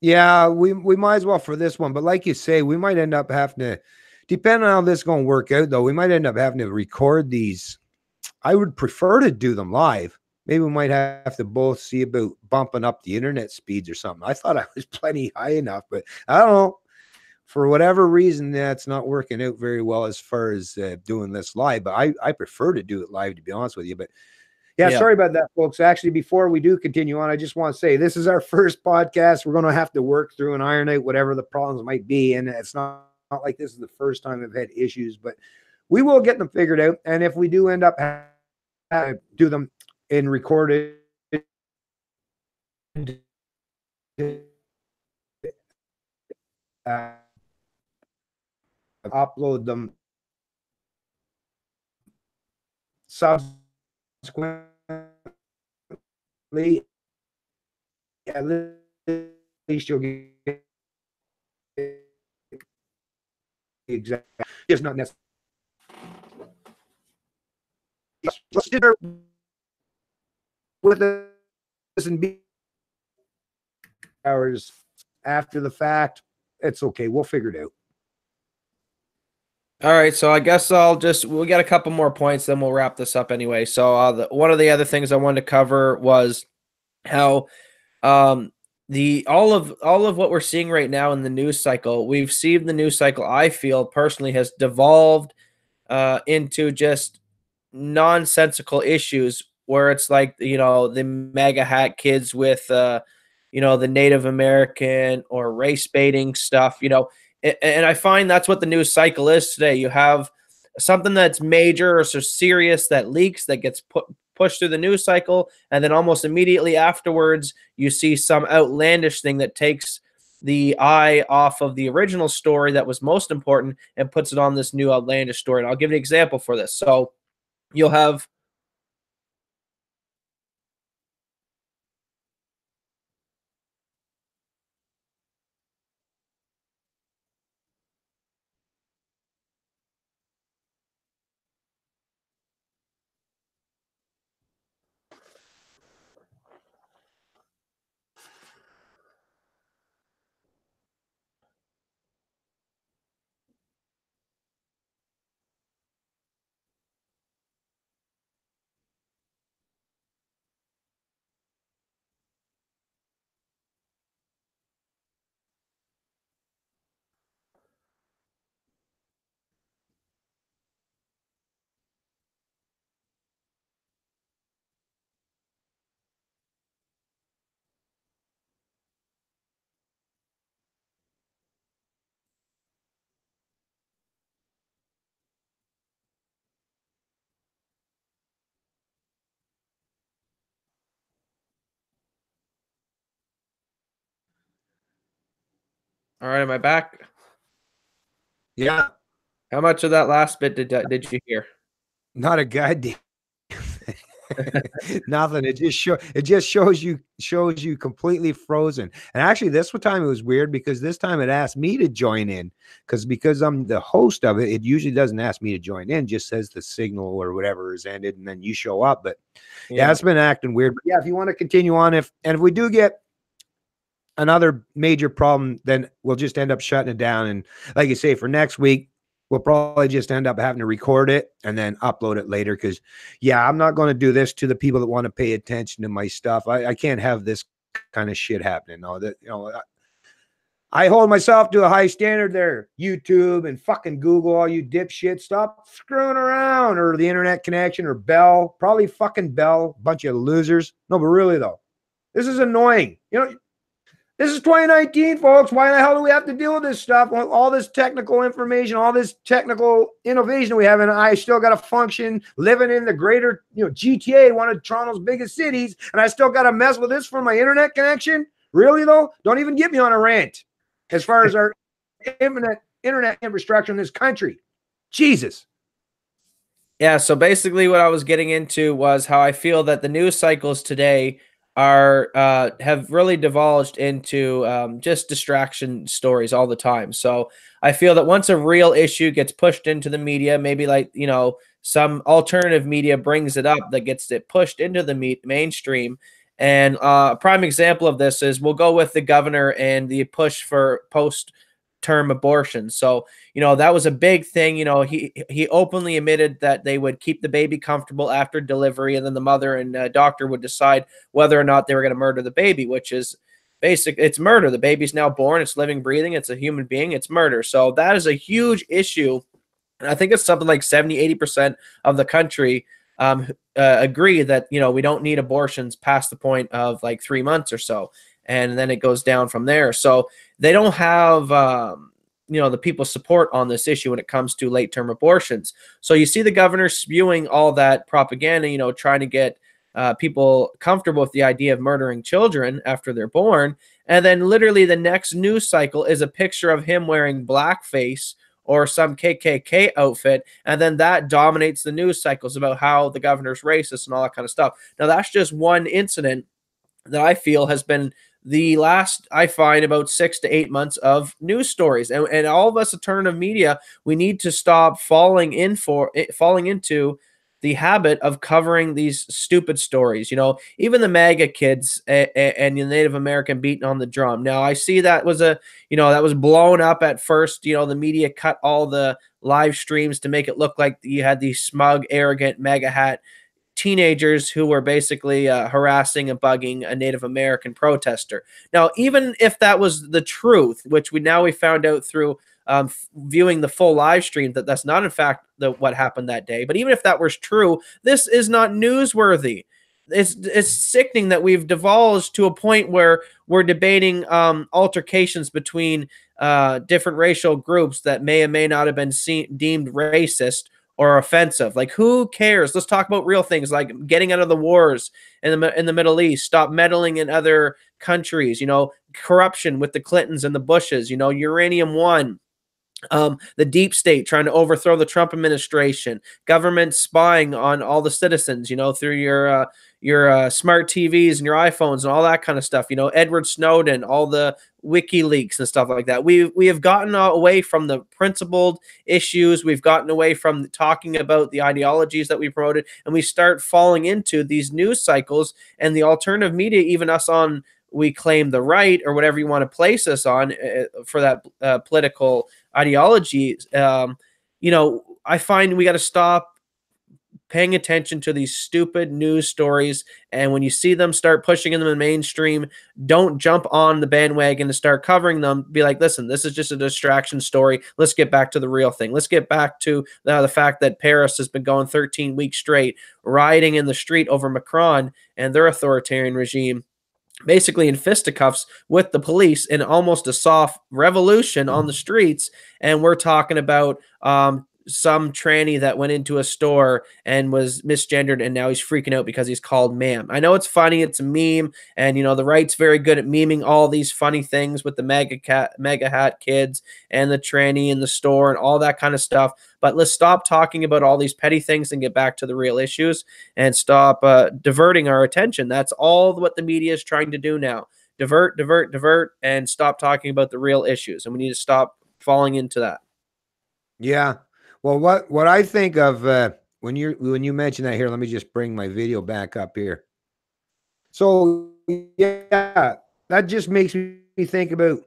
Yeah, we might as well for this one. But like you say, we might end up having to, depending on how this is going to work out, though, we might end up having to record these. I would prefer to do them live. Maybe we might have to both see about bumping up the internet speeds or something. I thought I was plenty high enough, but I don't know. For whatever reason, that's not working out very well as far as doing this live. But I prefer to do it live, to be honest with you. But yeah, sorry about that, folks. Actually, before we do continue on, I just want to say this is our first podcast. We're going to have to work through and iron out whatever the problems might be. And it's not like this is the first time we've had issues, but we will get them figured out. And if we do end up do them in recorded, upload them subsequently, at least you'll get exact. It's not necessary. Let's do it with this and be hours after the fact. It's okay. We'll figure it out. All right, so I guess we got a couple more points, then we'll wrap this up anyway. So one of the other things I wanted to cover was how all of what we're seeing right now in the news cycle, we've seen the news cycle, I feel personally, has devolved into just nonsensical issues where it's like, the MAGA hat kids with the Native American or race baiting stuff, and I find that's what the news cycle is today. You have something that's major or so serious that leaks, that gets pushed through the news cycle, and then almost immediately afterwards, you see some outlandish thing that takes the eye off of the original story that was most important and puts it on this new outlandish story. And I'll give you an example for this. So you'll have all right, am I back? Yeah. How much of that last bit did you hear? Not a goddamn nothing. It just shows you completely frozen. And actually, this time it was weird because this time it asked me to join in because I'm the host of it. It usually doesn't ask me to join in; just says the signal or whatever is ended, and then you show up. But yeah, it's been acting weird. But yeah, if you want to continue on, if we do get another major problem, then we'll just end up shutting it down. And like you say, for next week, we'll probably just end up having to record it and then upload it later. Because, yeah, I'm not going to do this to the people that want to pay attention to my stuff. I can't have this kind of shit happening. No, that, you know, I hold myself to a high standard there. YouTube and fucking Google, all you dipshits, stop screwing around, or the internet connection, or Bell, probably fucking Bell, bunch of losers. No, but really though, this is annoying. You know, this is 2019, folks. Why the hell do we have to deal with this stuff? All this technical information, all this technical innovation we have, and I still got to function living in the greater, you know, GTA, one of Toronto's biggest cities, and I still got to mess with this for my internet connection? Really though? Don't even get me on a rant as far as our internet infrastructure in this country. Jesus. Yeah, so basically what I was getting into was how I feel that the news cycles today are have really divulged into just distraction stories all the time. So I feel that once a real issue gets pushed into the media, maybe like, you know, some alternative media brings it up, that gets it pushed into the mainstream. And a prime example of this is, we'll go with the governor and the push for post-term abortion. So, you know, that was a big thing. You know, he openly admitted that they would keep the baby comfortable after delivery, and then the mother and doctor would decide whether or not they were going to murder the baby, which is basic. It's murder. The baby's now born. It's living, breathing. It's a human being. It's murder. So that is a huge issue. And I think it's something like 70–80% of the country agree that, you know, we don't need abortions past the point of like 3 months or so, and then it goes down from there. So they don't have you know, the people's support on this issue when it comes to late-term abortions. So you see the governor spewing all that propaganda, you know, trying to get people comfortable with the idea of murdering children after they're born, and then literally the next news cycle is a picture of him wearing blackface or some KKK outfit, and then that dominates the news cycles about how the governor's racist and all that kind of stuff. Now, that's just one incident that I feel has been the last, I find, about 6 to 8 months of news stories. And all of us alternative media, we need to stop falling into the habit of covering these stupid stories. You know, even the MAGA kids and the Native American beating on the drum. Now, I see that was that was blown up at first. You know, the media cut all the live streams to make it look like you had these smug, arrogant, MAGA hat teenagers who were basically harassing and bugging a Native American protester. Now, even if that was the truth, which we found out through viewing the full live stream that that's not in fact what happened that day. But even if that was true, this is not newsworthy. It's sickening that we've divulged to a point where we're debating altercations between different racial groups that may or may not have been deemed racist or offensive. Like, who cares? Let's talk about real things, like getting out of the wars in the Middle East, stop meddling in other countries, you know, corruption with the Clintons and the Bushes, you know, Uranium One, the deep state trying to overthrow the Trump administration, government spying on all the citizens, you know, through your smart TVs and your iPhones and all that kind of stuff. You know, Edward Snowden, all the WikiLeaks and stuff like that. We have gotten away from the principled issues. We've gotten away from talking about the ideologies that we promoted, and we start falling into these news cycles and the alternative media, even us on, we claim the right or whatever you want to place us on for that political ideology. You know, I find we got to stop paying attention to these stupid news stories, and when you see them start pushing them in the mainstream, don't jump on the bandwagon to start covering them. Be like, listen, this is just a distraction story. Let's get back to the real thing. Let's get back to the fact that Paris has been going 13 weeks straight rioting in the street over Macron and their authoritarian regime, basically in fisticuffs with the police in almost a soft revolution on the streets. And we're talking about some tranny that went into a store and was misgendered, and now he's freaking out because he's called ma'am. I know it's funny, it's a meme, and you know the right's very good at memeing all these funny things with the mega hat kids and the tranny in the store and all that kind of stuff. But let's stop talking about all these petty things and get back to the real issues and stop diverting our attention. That's all what the media is trying to do now. Divert, and stop talking about the real issues. And we need to stop falling into that. Yeah. Well, what I think of when you mention that here, let me just bring my video back up here. So yeah, that just makes me think about,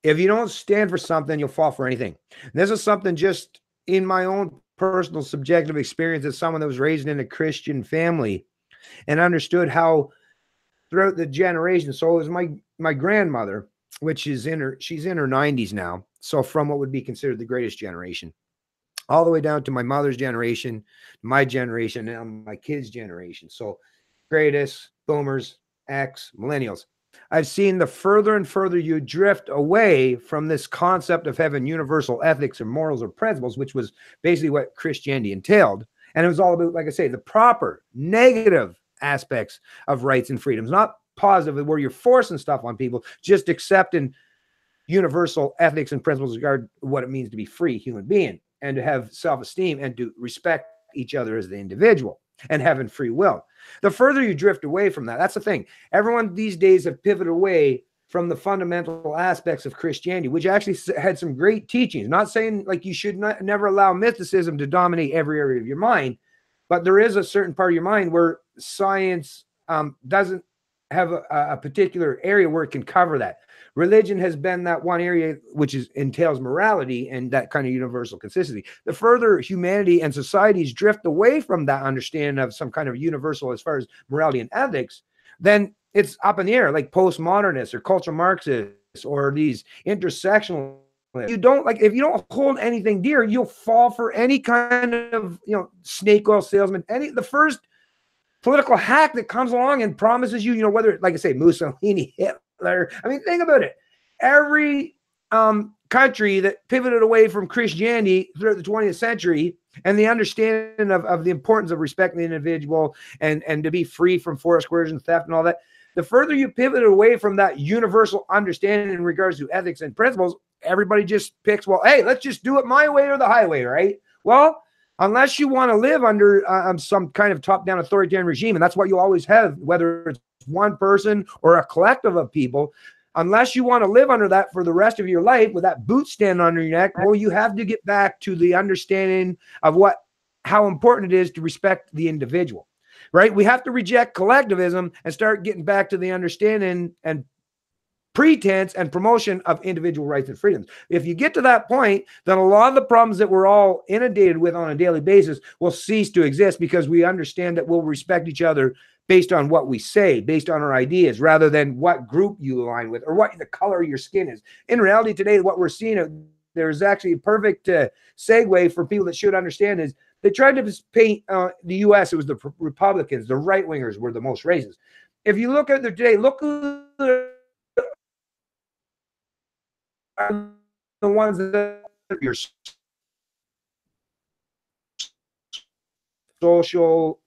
if you don't stand for something, you'll fall for anything. And this is something just in my own personal subjective experience as someone that was raised in a Christian family and understood how throughout the generations. So it was my grandmother, which is she's in her 90s now. So from what would be considered the greatest generation, all the way down to my mother's generation, my generation, and my kids' generation. So greatest, boomers, X, millennials. I've seen the further and further you drift away from this concept of having universal ethics or morals or principles, which was basically what Christianity entailed. And it was all about, like I say, the proper negative aspects of rights and freedoms, not positive where you're forcing stuff on people, just accepting universal ethics and principles regard what it means to be free human being and to have self-esteem and to respect each other as the individual and having free will. The further you drift away from that, that's the thing. Everyone these days have pivoted away from the fundamental aspects of Christianity, which actually had some great teachings. Not saying like you should never allow mysticism to dominate every area of your mind, but there is a certain part of your mind where science doesn't have a particular area where it can cover that. Religion has been that one area which entails morality and that kind of universal consistency. The further humanity and societies drift away from that understanding of some kind of universal as far as morality and ethics, then it's up in the air, like postmodernists or cultural Marxists or these intersectional. You don't like, if you don't hold anything dear, you'll fall for any kind of, snake oil salesman, the first political hack that comes along and promises you, whether, like I say, Mussolini, Hitler. I mean, think about it. Every country that pivoted away from Christianity throughout the 20th century and the understanding of the importance of respecting the individual and to be free from forced coercion, theft, and all that, the further you pivot away from that universal understanding in regards to ethics and principles, everybody just picks, well, hey, let's just do it my way or the highway, right? Well, unless you want to live under some kind of top-down authoritarian regime, and that's what you always have, whether it's one person or a collective of people, unless you want to live under that for the rest of your life with that boot stand under your neck, well, you have to get back to the understanding of how important it is to respect the individual, right? We have to reject collectivism and start getting back to the understanding and pretense and promotion of individual rights and freedoms. If you get to that point, then a lot of the problems that we're all inundated with on a daily basis will cease to exist because we understand that we'll respect each other based on what we say, based on our ideas, rather than what group you align with or what the color of your skin is. In reality, today, what we're seeing, there's actually a perfect segue for people that should understand is they tried to paint the U.S., it was the Republicans, the right-wingers were the most racist. If you look at it today, look who the ones that are your social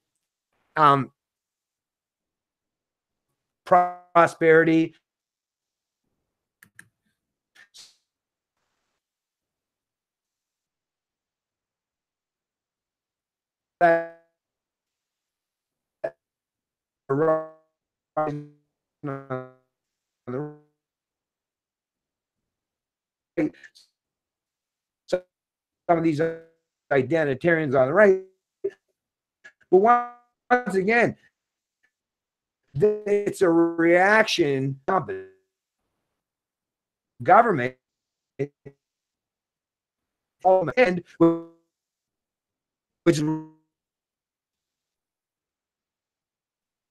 prosperity, that some of these identitarians on the right. But once again, it's a reaction to government and which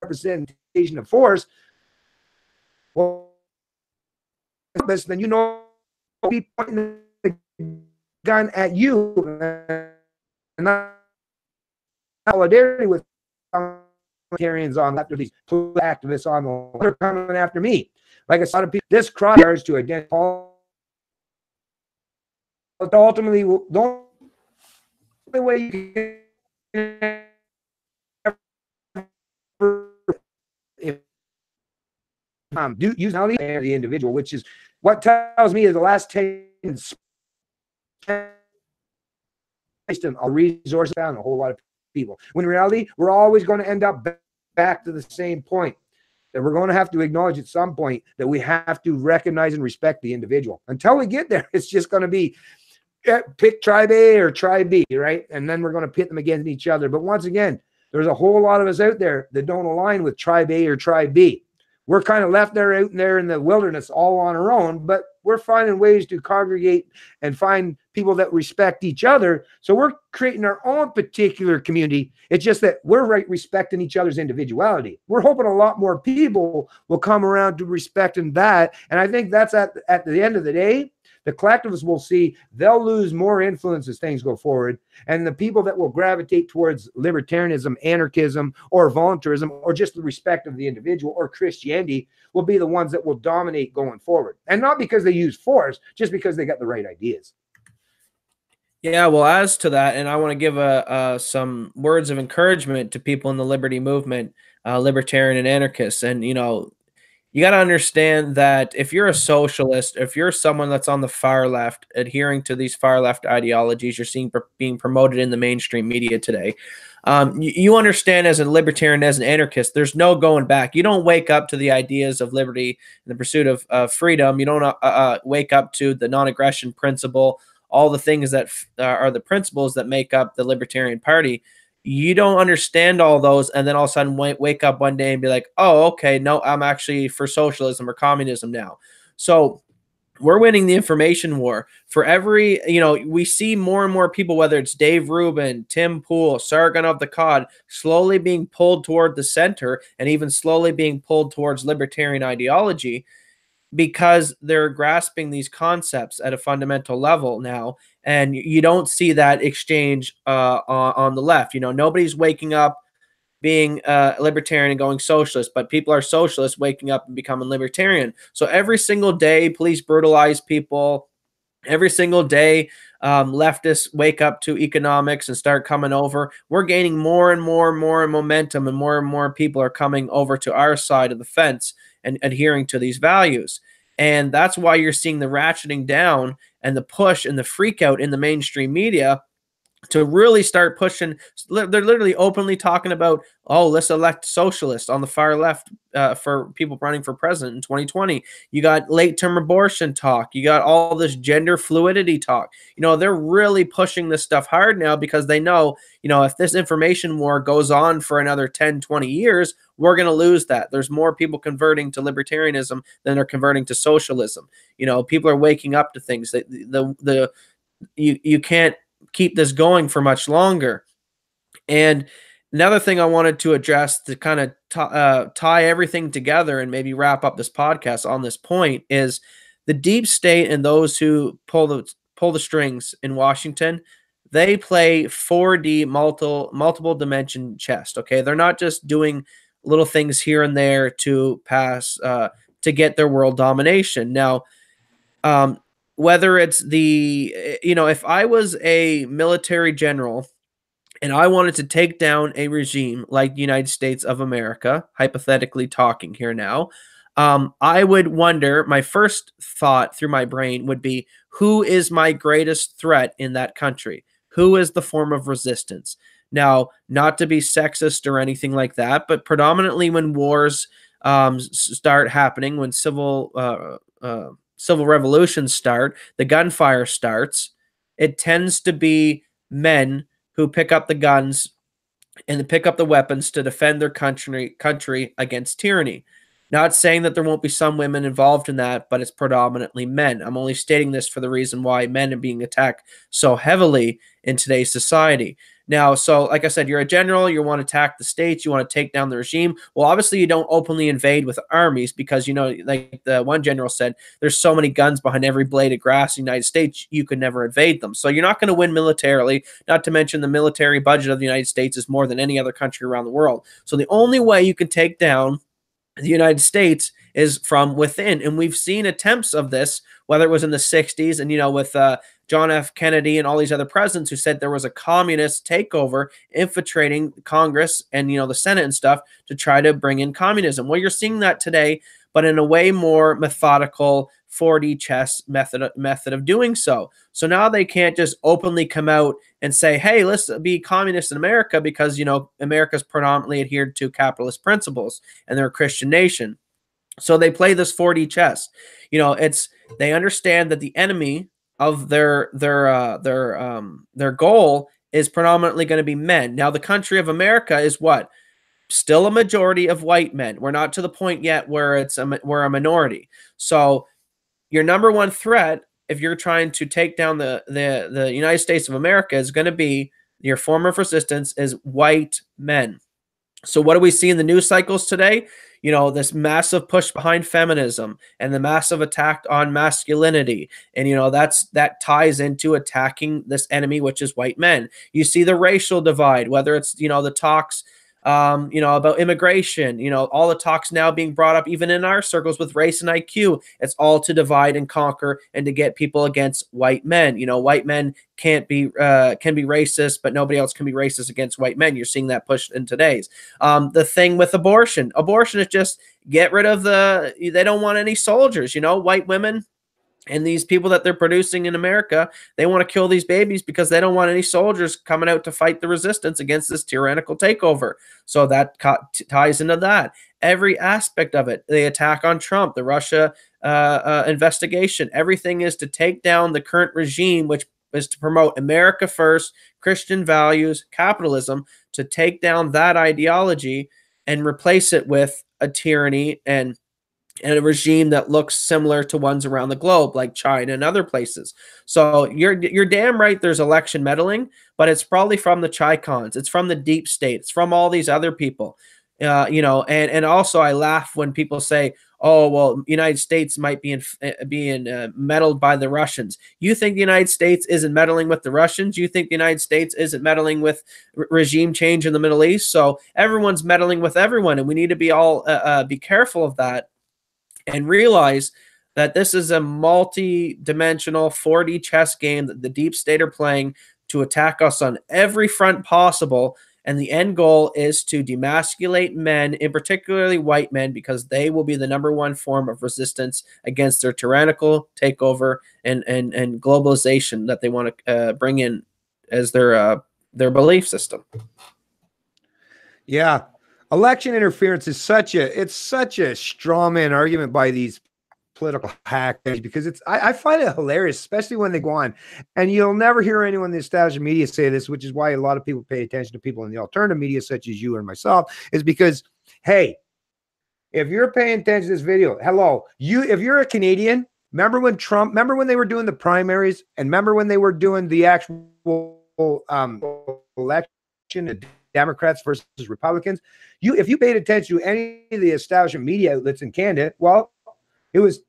representation of force. Well, then be pointing the gun at you and not solidarity with Libertarians on left or these activists on the left. They're coming after me. Like I said, this cross to identify. Ultimately, the only way you can use the individual, which is what tells me is the last 10 years a resource down a whole lot of people. When in reality, we're always going to end up back to the same point, that we're going to have to acknowledge at some point that we have to recognize and respect the individual. Until we get there, it's just going to be pick tribe A or tribe B, right? And then we're going to pit them against each other. But once again, there's a whole lot of us out there that don't align with tribe A or tribe B. we're kind of left there out there in the wilderness all on our own, but we're finding ways to congregate and find people that respect each other. So we're creating our own particular community. It's just that we're respecting each other's individuality. We're hoping a lot more people will come around to respecting that. And I think that's at the end of the day, the collectivists will see they'll lose more influence as things go forward. And the people that will gravitate towards libertarianism, anarchism, or voluntarism, or just the respect of the individual or Christianity will be the ones that will dominate going forward. And not because they use force, just because they got the right ideas. Yeah, well, as to that, and I want to give some words of encouragement to people in the liberty movement, libertarian and anarchists. And, you know, you got to understand that if you're a socialist, if you're someone that's on the far left, adhering to these far left ideologies you're seeing being promoted in the mainstream media today, you understand as a libertarian, as an anarchist, there's no going back. You don't wake up to the ideas of liberty and the pursuit of freedom. You don't wake up to the non-aggression principle, all the things that are the principles that make up the Libertarian Party. You don't understand all those, and then all of a sudden wake up one day and be like, oh, okay, no, I'm actually for socialism or communism now. So we're winning the information war. For every, you know, we see more and more people, whether it's Dave Rubin, Tim Pool, Sargon of the Cod, slowly being pulled toward the center and even slowly being pulled towards libertarian ideology, because they're grasping these concepts at a fundamental level now. And you don't see that exchange on the left. You know, nobody's waking up being libertarian and going socialist, but people are socialists waking up and becoming libertarian. So every single day, police brutalize people. Every single day, leftists wake up to economics and start coming over. We're gaining more and more momentum, and more people are coming over to our side of the fence and adhering to these values. And that's why you're seeing the ratcheting down and the push and the freak out in the mainstream media to really start pushing. They're literally openly talking about, oh, let's elect socialists on the far left for people running for president in 2020. You got late-term abortion talk. You got all this gender fluidity talk. You know, they're really pushing this stuff hard now because they know, you know, if this information war goes on for another 10, 20 years, we're going to lose that. There's more people converting to libertarianism than are converting to socialism. You know, people are waking up to things. You can't keep this going for much longer. And another thing I wanted to address to kind of tie everything together and maybe wrap up this podcast on this point is the deep state and those who pull the strings in Washington. They play 4D multiple dimension chess. Okay, they're not just doing little things here and there to pass to get their world domination. Now, whether it's the, you know, if I was a military general and I wanted to take down a regime like the United States of America, hypothetically talking here now, I would wonder, my first thought through my brain would be, who is my greatest threat in that country? Who is the form of resistance? Now, not to be sexist or anything like that, but predominantly when wars start happening, when civil revolutions start, the gunfire starts, it tends to be men who pick up the guns and pick up the weapons to defend their country against tyranny. Not saying that there won't be some women involved in that, but it's predominantly men. I'm only stating this for the reason why men are being attacked so heavily in today's society. Now, so like I said, you're a general, you want to attack the states, you want to take down the regime. Well, obviously you don't openly invade with armies because, you know, like the one general said, there's so many guns behind every blade of grass in the United States, you could never invade them. So you're not going to win militarily, not to mention the military budget of the United States is more than any other country around the world. So the only way you can take down the United States is from within. And we've seen attempts of this, whether it was in the 60s and, you know, with John F. Kennedy and all these other presidents who said there was a communist takeover infiltrating Congress and, you know, the Senate and stuff to try to bring in communism. Well, you're seeing that today, but in a way more methodical 4D chess method of doing so. So now they can't just openly come out and say, hey, let's be communist in America because, you know, America's predominantly adhered to capitalist principles and they're a Christian nation. So they play this 4D chess. You know, they understand that the enemy of their goal is predominantly going to be men. Now, the country of America is what? still a majority of white men. We're not to the point yet where we're a minority. So your number one threat, if you're trying to take down the United States of America, is going to be your form of resistance is white men. So what do we see in the news cycles today? This massive push behind feminism and the massive attack on masculinity. And, that ties into attacking this enemy, which is white men. You see the racial divide, whether it's, the talks, about immigration, all the talks now being brought up, even in our circles with race and IQ. It's all to divide and conquer and to get people against white men. White men can be racist, but nobody else can be racist against white men. You're seeing that push in today's. The thing with abortion is just get rid of they don't want any soldiers, white women. And these people that they're producing in America, they want to kill these babies because they don't want any soldiers coming out to fight the resistance against this tyrannical takeover. So that ties into that. Every aspect of it, the attack on Trump, the Russia investigation, everything is to take down the current regime, which is to promote America first, Christian values, capitalism, to take down that ideology and replace it with a tyranny and a regime that looks similar to ones around the globe, like China and other places. So you're damn right there's election meddling, but it's probably from the Chicons. It's from the deep state. It's from all these other people. And also I laugh when people say, oh, well, United States might be being meddled by the Russians. You think the United States isn't meddling with the Russians? You think the United States isn't meddling with regime change in the Middle East? So everyone's meddling with everyone, and we need to be careful of that. And realize that this is a multi-dimensional 4D chess game that the deep state are playing to attack us on every front possible. And the end goal is to demasculate men, in particularly white men, because they will be the number one form of resistance against their tyrannical takeover and globalization that they want to bring in as their belief system. Yeah. Election interference is such a straw man argument by these political hackers, because I find it hilarious, especially when they go on, and you'll never hear anyone in the established media say this, which is why a lot of people pay attention to people in the alternative media, such as you and myself, is because, hey, if you're paying attention to this video, if you're a Canadian, remember when they were doing the primaries, and remember when they were doing the actual election, Democrats versus Republicans, if you paid attention to any of the establishment media outlets in Canada, well, it was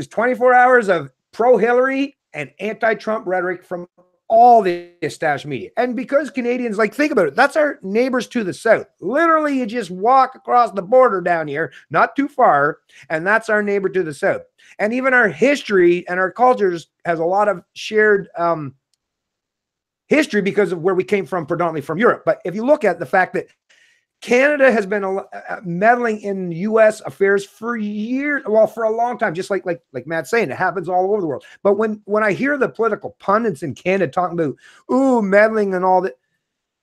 24 hours of pro-Hillary and anti-Trump rhetoric from all the established media. And because Canadians, think about it, that's our neighbors to the south. Literally, you just walk across the border down here, not too far, and that's our neighbor to the south. And even our history and our cultures has a lot of shared history because of where we came from, predominantly from Europe. But if you look at the fact that Canada has been meddling in U.S. affairs for years, well, for a long time, just like Matt's saying, it happens all over the world. But when I hear the political pundits in Canada talking about, meddling and all that,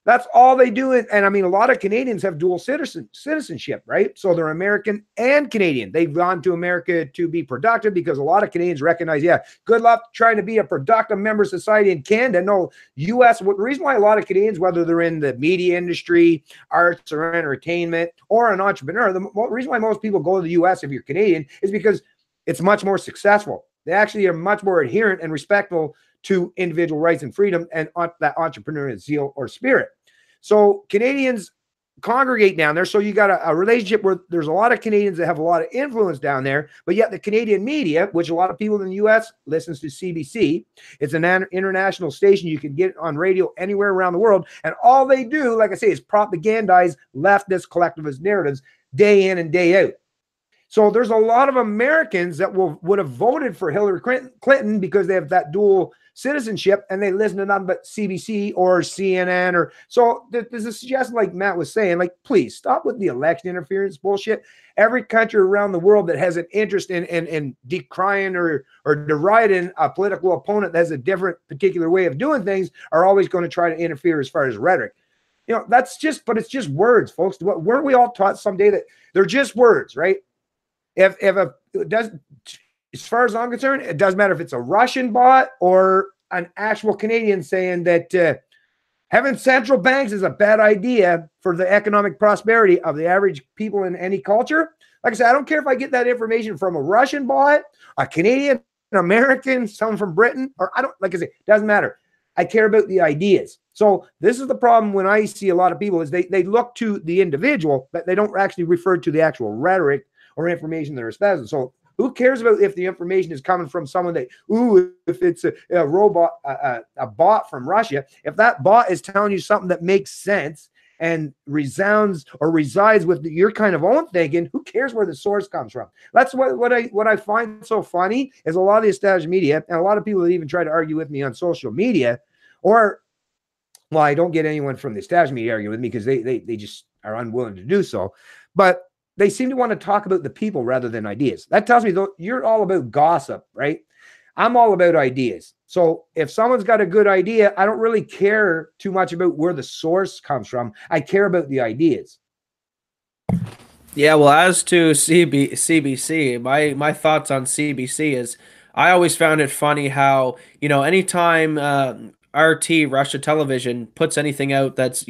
that's all they do. And I mean, a lot of Canadians have dual citizenship, right? So they're American and Canadian. They've gone to America to be productive because a lot of Canadians recognize, good luck trying to be a productive member of society in Canada. No, U.S., the reason why a lot of Canadians, whether they're in the media industry, arts or entertainment, or an entrepreneur, the reason why most people go to the U.S. if you're Canadian is because it's much more successful. They actually are much more adherent and respectful to individual rights and freedom and that entrepreneurial zeal or spirit. So Canadians congregate down there. So you got a relationship where there's a lot of Canadians that have a lot of influence down there, but yet the Canadian media, which a lot of people in the U.S. listens to CBC, it's an international station you can get on radio anywhere around the world. And all they do, like I say, is propagandize leftist collectivist narratives day in and day out. So there's a lot of Americans that would have voted for Hillary Clinton because they have that dual citizenship and they listen to nothing but CBC or CNN. Or so there's a suggestion, like Matt was saying, please stop with the election interference bullshit. Every country around the world that has an interest in decrying or deriding a political opponent that has a different particular way of doing things are always going to try to interfere as far as rhetoric. But it's just words, folks. Weren't we all taught someday that they're just words, right? As far as I'm concerned, it doesn't matter if it's a Russian bot or an actual Canadian saying that, Having central banks is a bad idea for the economic prosperity of the average people in any culture. Like I said, I don't care if I get that information from a Russian bot, a Canadian, an American, someone from Britain, or I don't, like I said, doesn't matter. I care about the ideas. So this is the problem when I see a lot of people is they look to the individual, but they don't actually refer to the actual rhetoric or information they're espousing. So who cares about if the information is coming from someone that, if it's a robot, a bot from Russia, if that bot is telling you something that makes sense and resounds or resides with your kind of own thinking, who cares where the source comes from? That's what I find so funny is a lot of the established media and a lot of people that even try to argue with me on social media, or, well, I don't get anyone from the established media arguing with me because they just are unwilling to do so. But they seem to want to talk about the people rather than ideas. That tells me, though, you're all about gossip, right? I'm all about ideas. So if someone's got a good idea, I don't really care too much about where the source comes from. I care about the ideas. Yeah, well, as to CBC, my thoughts on CBC is I always found it funny how, anytime RT, Russia Television, puts anything out that's,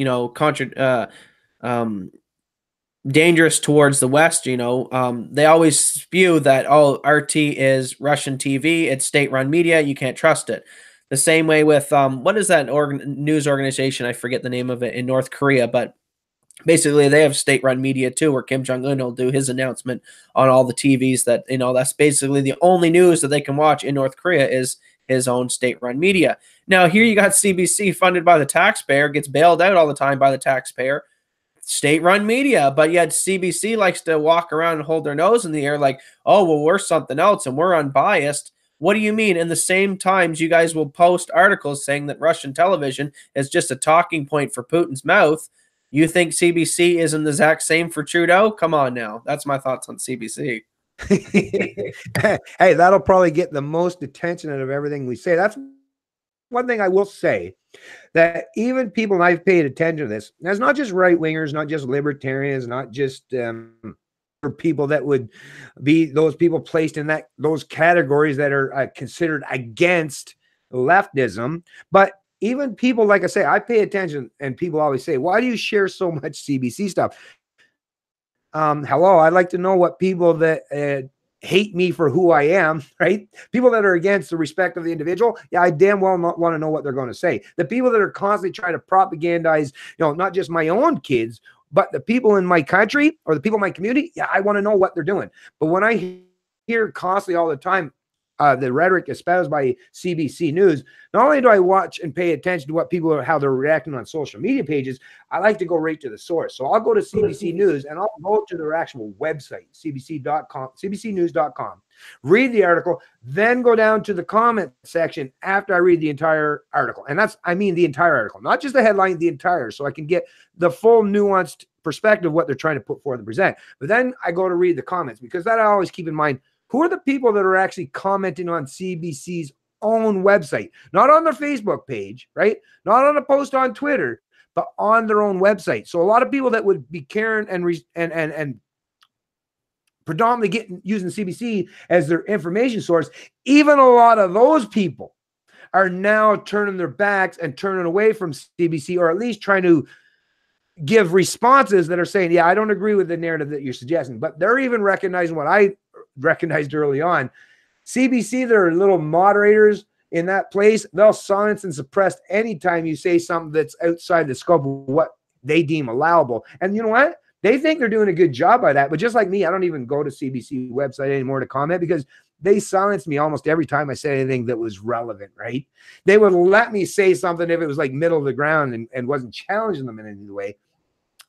dangerous towards the West, they always spew that, oh, RT is Russian TV, it's state-run media, you can't trust it. The same way with, what is that news organization? I forget the name of it in North Korea, but basically they have state-run media too, where Kim Jong-un will do his announcement on all the TVs that, that's basically the only news that they can watch in North Korea is his own state-run media. Now, here you got CBC funded by the taxpayer, gets bailed out all the time by the taxpayer, state-run media, but yet CBC likes to walk around and hold their nose in the air like, oh, well, we're something else and we're unbiased. What do you mean? In the same times, you guys will post articles saying that Russian television is just a talking point for Putin's mouth. You think CBC isn't the exact same for Trudeau? Come on now. That's my thoughts on CBC. Hey, that'll probably get the most attention out of everything we say. That's one thing I will say, that even people, and I've paid attention to this, and it's not just right-wingers, not just libertarians, not just for people that would be those people placed in those categories that are considered against leftism, but even people, like I say, I pay attention, and people always say, why do you share so much CBC stuff? Hello, I'd like to know what people that hate me for who I am, right? People that are against the respect of the individual, yeah, I damn well not want to know what they're going to say. The people that are constantly trying to propagandize, not just my own kids, but the people in my country or the people in my community, yeah, I want to know what they're doing. But when I hear constantly all the time the rhetoric espoused by CBC News, not only do I watch and pay attention to what people are, how they're reacting on social media pages, I like to go right to the source. So I'll go to CBC News and I'll go to their actual website, cbc.com, cbcnews.com, read the article, then go down to the comment section after I read the entire article. And I mean the entire article, not just the headline, the entire, so I can get the full nuanced perspective of what they're trying to put forth and present. But then I go to read the comments, because that I always keep in mind. Who are the people that are actually commenting on CBC's own website? Not on their Facebook page, right? Not on a post on Twitter, but on their own website. So a lot of people that would be caring and predominantly using CBC as their information source, even a lot of those people are now turning their backs and turning away from CBC, or at least trying to give responses that are saying, yeah, I don't agree with the narrative that you're suggesting. But they're even recognizing what I recognized early on. CBC, there are little moderators in that place. They'll silence and suppress anytime you say something that's outside the scope of what they deem allowable. And you know what? They think they're doing a good job by that. But just like me, I don't even go to CBC website anymore to comment, because they silenced me almost every time I said anything that was relevant, right? They would let me say something if it was like middle of the ground and wasn't challenging them in any way.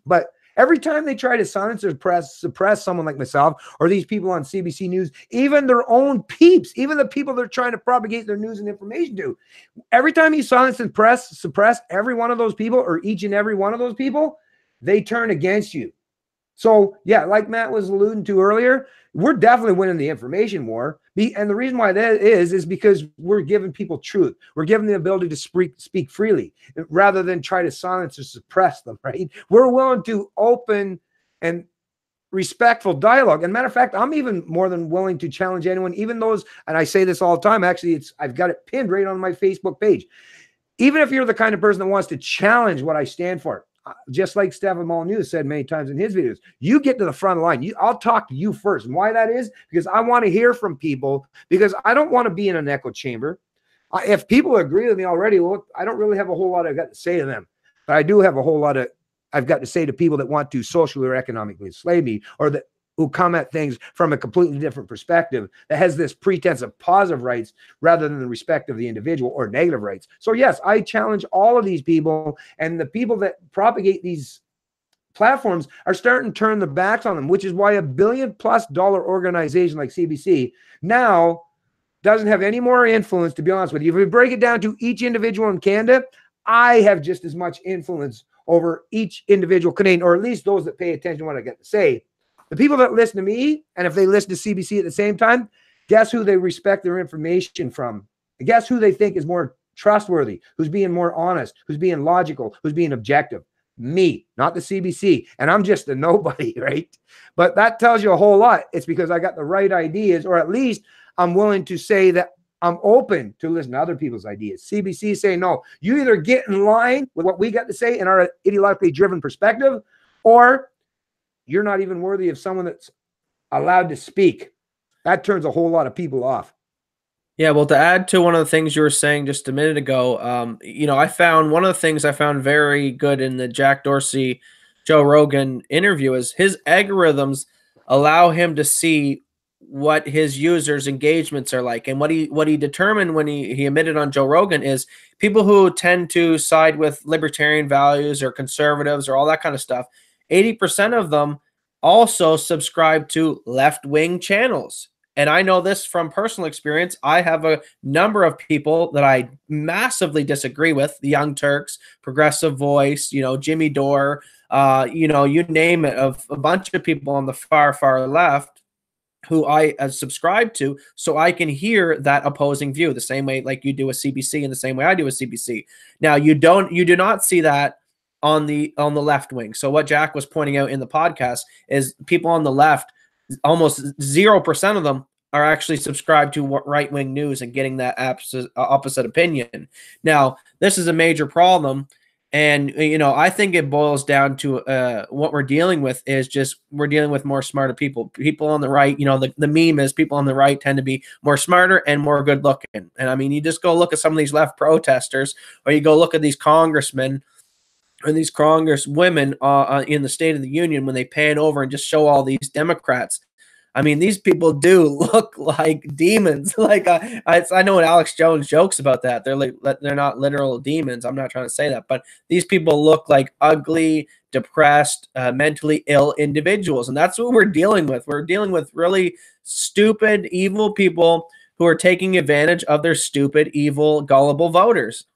But every time they try to silence or suppress someone like myself or these people on CBC News, even their own peeps, even the people they're trying to propagate their news and information to, every time you silence and suppress every one of those people, or each and every one of those people, they turn against you. So, yeah, like Matt was alluding to earlier, we're definitely winning the information war. And the reason why that is because we're giving people truth. We're giving them the ability to speak freely rather than try to silence or suppress them, right? We're willing to open and respectful dialogue. And matter of fact, I'm even more than willing to challenge anyone, even those, and I say this all the time, actually, I've got it pinned right on my Facebook page. even if you're the kind of person that wants to challenge what I stand for, just like Stefan Molyneux said many times in his videos, you get to the front line. I'll talk to you first. And why that is? Because I want to hear from people, because I don't want to be in an echo chamber. If people agree with me already, well, I don't really have a whole lot I've got to say to them. But I do have a whole lot I've got to say to people that want to socially or economically enslave me, or that who come at things from a completely different perspective that has this pretense of positive rights rather than the respect of the individual, or negative rights. So yes, I challenge all of these people, and the people that propagate these platforms are starting to turn their backs on them, which is why $1 billion+ organization like CBC now doesn't have any more influence, to be honest with you. If we break it down to each individual in Canada, I have just as much influence over each individual Canadian, or at least those that pay attention to what I got to say. The people that listen to me, and if they listen to CBC at the same time, guess who they respect their information from? And guess who they think is more trustworthy, who's being more honest, who's being logical, who's being objective? Me, not the CBC. And I'm just a nobody, right? But that tells you a whole lot. It's because I got the right ideas, or at least I'm willing to say that I'm open to listen to other people's ideas. CBC say, no, you either get in line with what we got to say in our ideologically driven perspective, or you're not even worthy of someone that's allowed to speak. That turns a whole lot of people off. Yeah, well, to add to one of the things you were saying just a minute ago, I found one of the things I found very good in the Jack Dorsey, Joe Rogan interview is his algorithms allow him to see what his users' engagements are like. And what he determined when he admitted on Joe Rogan is people who tend to side with libertarian values or conservatives or all that kind of stuff, 80% of them also subscribe to left-wing channels. And I know this from personal experience. I have a number of people that I massively disagree with, the Young Turks, Progressive Voice, Jimmy Dore, you name it, of a bunch of people on the far, far left who I subscribe to, so I can hear that opposing view the same way like you do with CBC and the same way I do with CBC. Now, you do not see that on the left wing. So what Jack was pointing out in the podcast is people on the left, almost 0% of them are actually subscribed to right-wing news and getting that opposite opinion. Now, this is a major problem. And, I think it boils down to what we're dealing with is just we're dealing with more smarter people. People on the right, the meme is people on the right tend to be more smarter and more good looking. And I mean, you just go look at some of these left protesters, or you go look at these congressmen and these congresswomen in the State of the Union when they pan over and just show all these Democrats. I mean, these people do look like demons. Like I know what Alex Jones jokes about that. They're not literal demons. I'm not trying to say that, but these people look like ugly, depressed, mentally ill individuals, and that's what we're dealing with. We're dealing with really stupid, evil people who are taking advantage of their stupid, evil, gullible voters.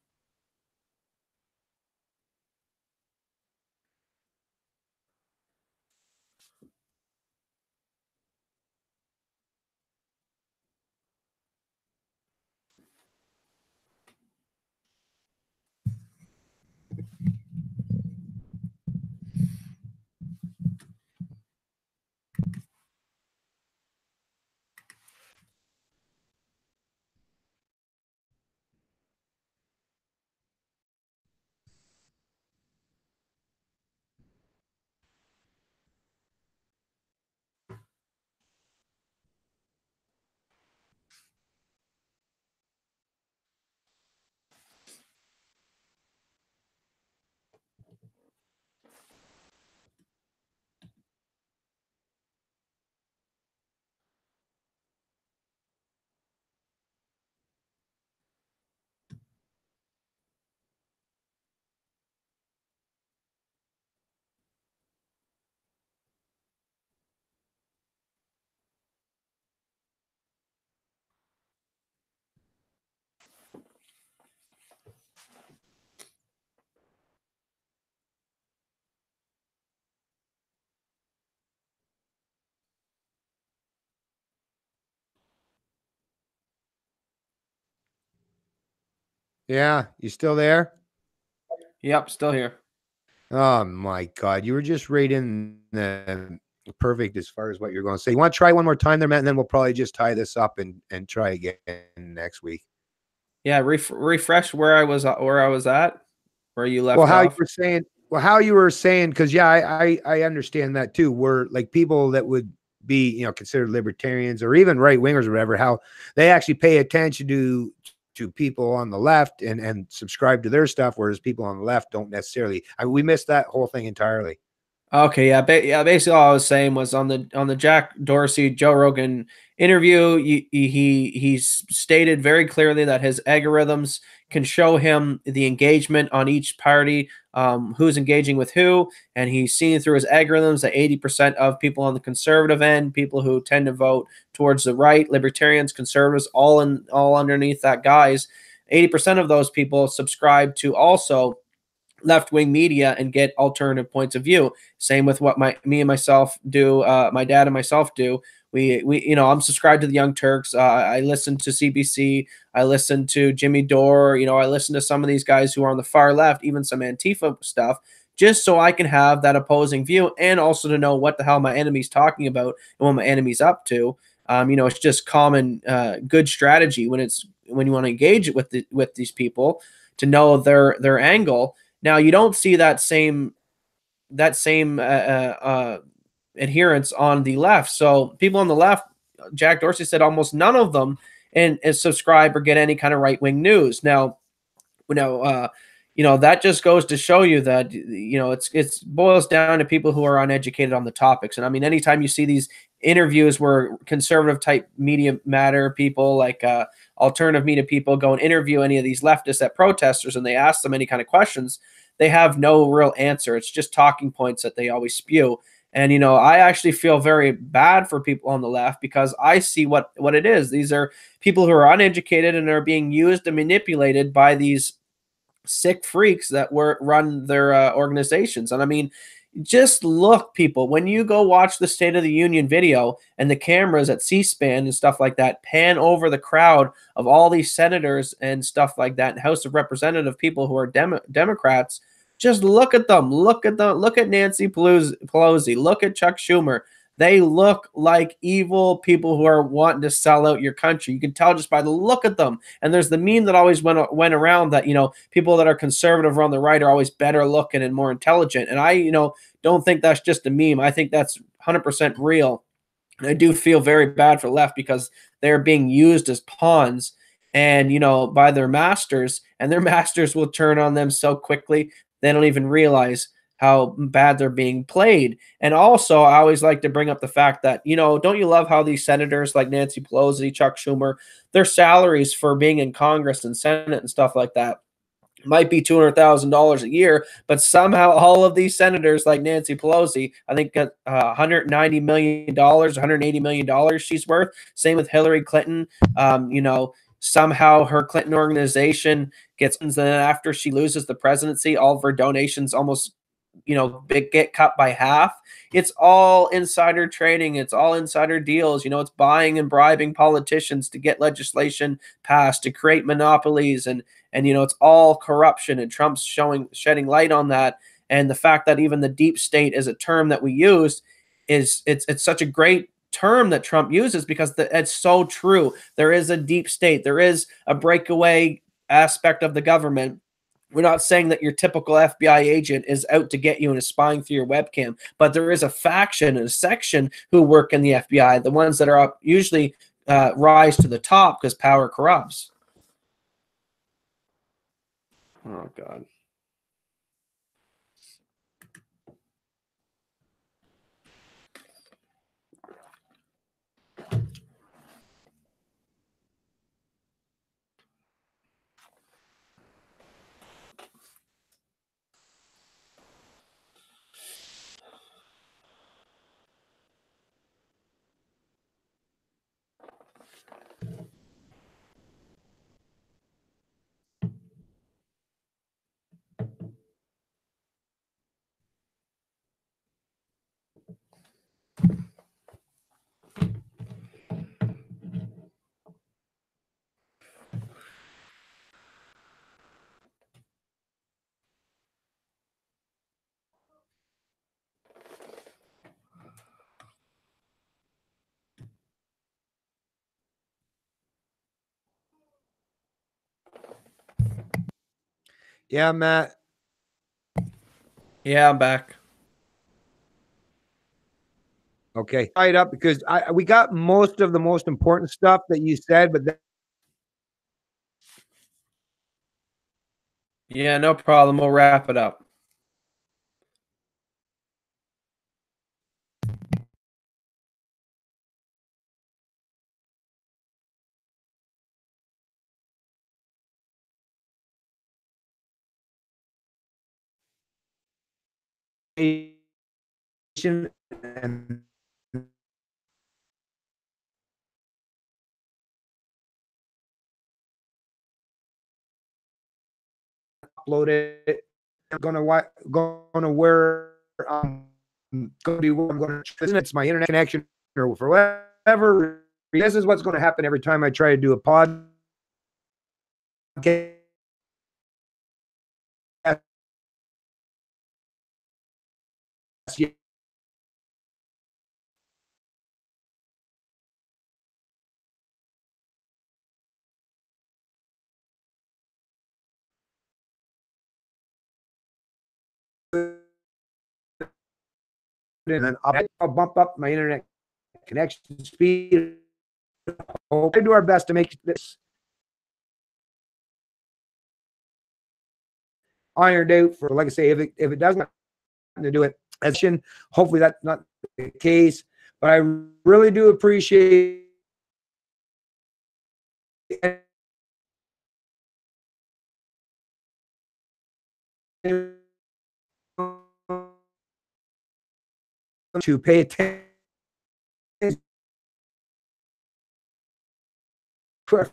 Yeah, you still there? Yep, still here. Oh my God, you were just right in the perfect as far as what you're going to say. You want to try one more time there, Matt, and then we'll probably just tie this up and try again next week. Yeah, refresh where I was at, where you Well, left how you off. were saying, well, how you were saying, because yeah, I understand that too. Where like people that would be, considered libertarians or even right wingers or whatever, how they actually pay attention to people on the left and subscribe to their stuff, whereas people on the left don't necessarily. We missed that whole thing entirely. Okay, yeah, yeah. Basically, all I was saying was on the Jack Dorsey Joe Rogan interview, he stated very clearly that his algorithms can show him the engagement on each party, who's engaging with who, and he's seen through his algorithms that 80% of people on the conservative end, people who tend to vote towards the right, libertarians, conservatives, all underneath that guise, 80% of those people subscribe to also left-wing media and get alternative points of view. Same with what me and myself do, my dad and myself do. We I'm subscribed to the Young Turks. I listen to CBC. I listen to Jimmy Dore. I listen to some of these guys who are on the far left, even some Antifa stuff, just so I can have that opposing view and also to know what the hell my enemy's talking about and what my enemy's up to. It's just common good strategy when you want to engage it with these people to know their angle. Now you don't see that same adherence on the left. So people on the left, Jack Dorsey said almost none of them and subscribe or get any kind of right wing news. Now, that just goes to show you that it's boils down to people who are uneducated on the topics. And I mean, anytime you see these interviews where conservative type media matter people like alternative media people go and interview any of these leftists at protesters and they ask them any kind of questions, they have no real answer. It's just talking points that they always spew. And I actually feel very bad for people on the left because I see what it is. These are people who are uneducated and are being used and manipulated by these sick freaks that run their organizations. And I mean, just look, people, when you go watch the State of the Union video and the cameras at C-SPAN and stuff like that pan over the crowd of all these senators and stuff like that, and House of Representative people who are Democrats, just look at them. Look at Nancy Pelosi. Look at Chuck Schumer. They look like evil people who are wanting to sell out your country. You can tell just by the look at them. And there's the meme that always went around that, people that are conservative or on the right are always better looking and more intelligent. And I, don't think that's just a meme. I think that's 100% real. And I do feel very bad for the left because they're being used as pawns and, by their masters, and their masters will turn on them so quickly they don't even realize how bad they're being played. And also, I always like to bring up the fact that, don't you love how these senators like Nancy Pelosi, Chuck Schumer, their salaries for being in Congress and Senate and stuff like that might be $200,000 a year, but somehow all of these senators like Nancy Pelosi, I think got $190 million, $180 million she's worth. Same with Hillary Clinton. Somehow her Clinton organization gets, and then after she loses the presidency, all of her donations almost get cut by half. It's all insider trading. It's all insider deals. It's buying and bribing politicians to get legislation passed, to create monopolies, and it's all corruption. And Trump's shedding light on that. And the fact that even the deep state is a term that we use it's such a great term that Trump uses because it's so true. There is a deep state. There is a breakaway aspect of the government. We're not saying that your typical FBI agent is out to get you and is spying through your webcam, but there is a faction and a section who work in the FBI, the ones that are up usually rise to the top because power corrupts. Oh, God. Yeah, Matt. Yeah, I'm back. Okay. Tie it up because we got most of the most important stuff that you said, but Yeah, no problem. We'll wrap it up. and upload it. I'm gonna where going to be where I'm going to. It's my internet connection or for whatever. This is what's going to happen every time I try to do a podcast. And then I'll bump up my internet connection speed. We'll do our best to make this ironed out for, like I say, if it doesn't to do it, hopefully that's not the case. But I really do appreciate to pay attention for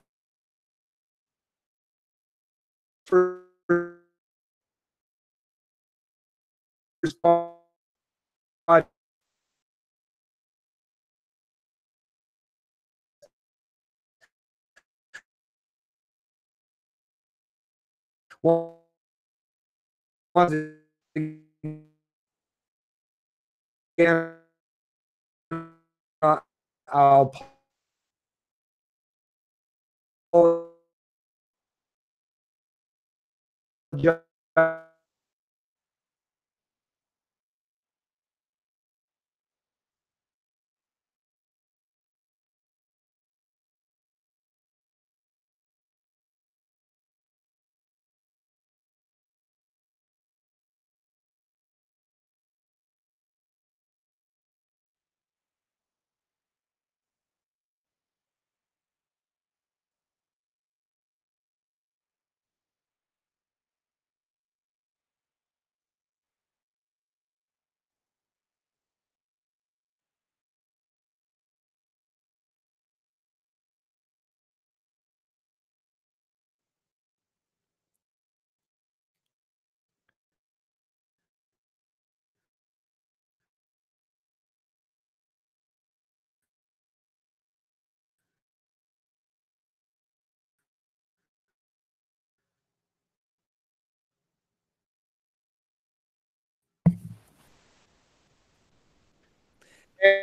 again, I'll apologize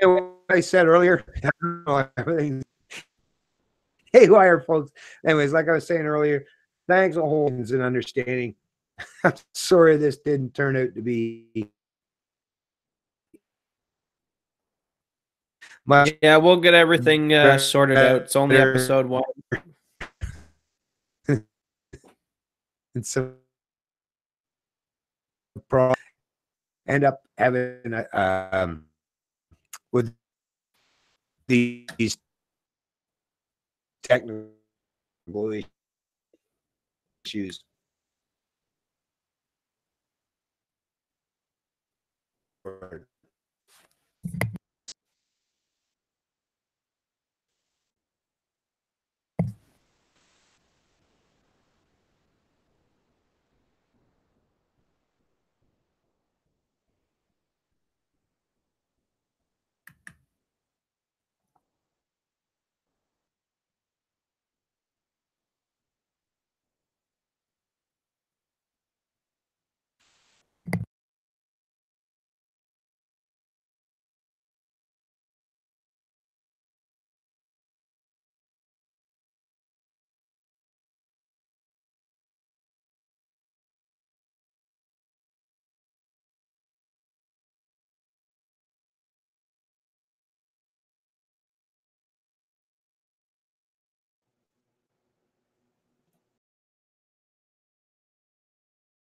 what I said earlier. Haywire, folks. Anyways, like I was saying earlier, thanks a whole and understanding. I'm sorry this didn't turn out to be much Yeah, we'll get everything sorted out. It's only episode 1. It's a problem. End up having with these technical issues.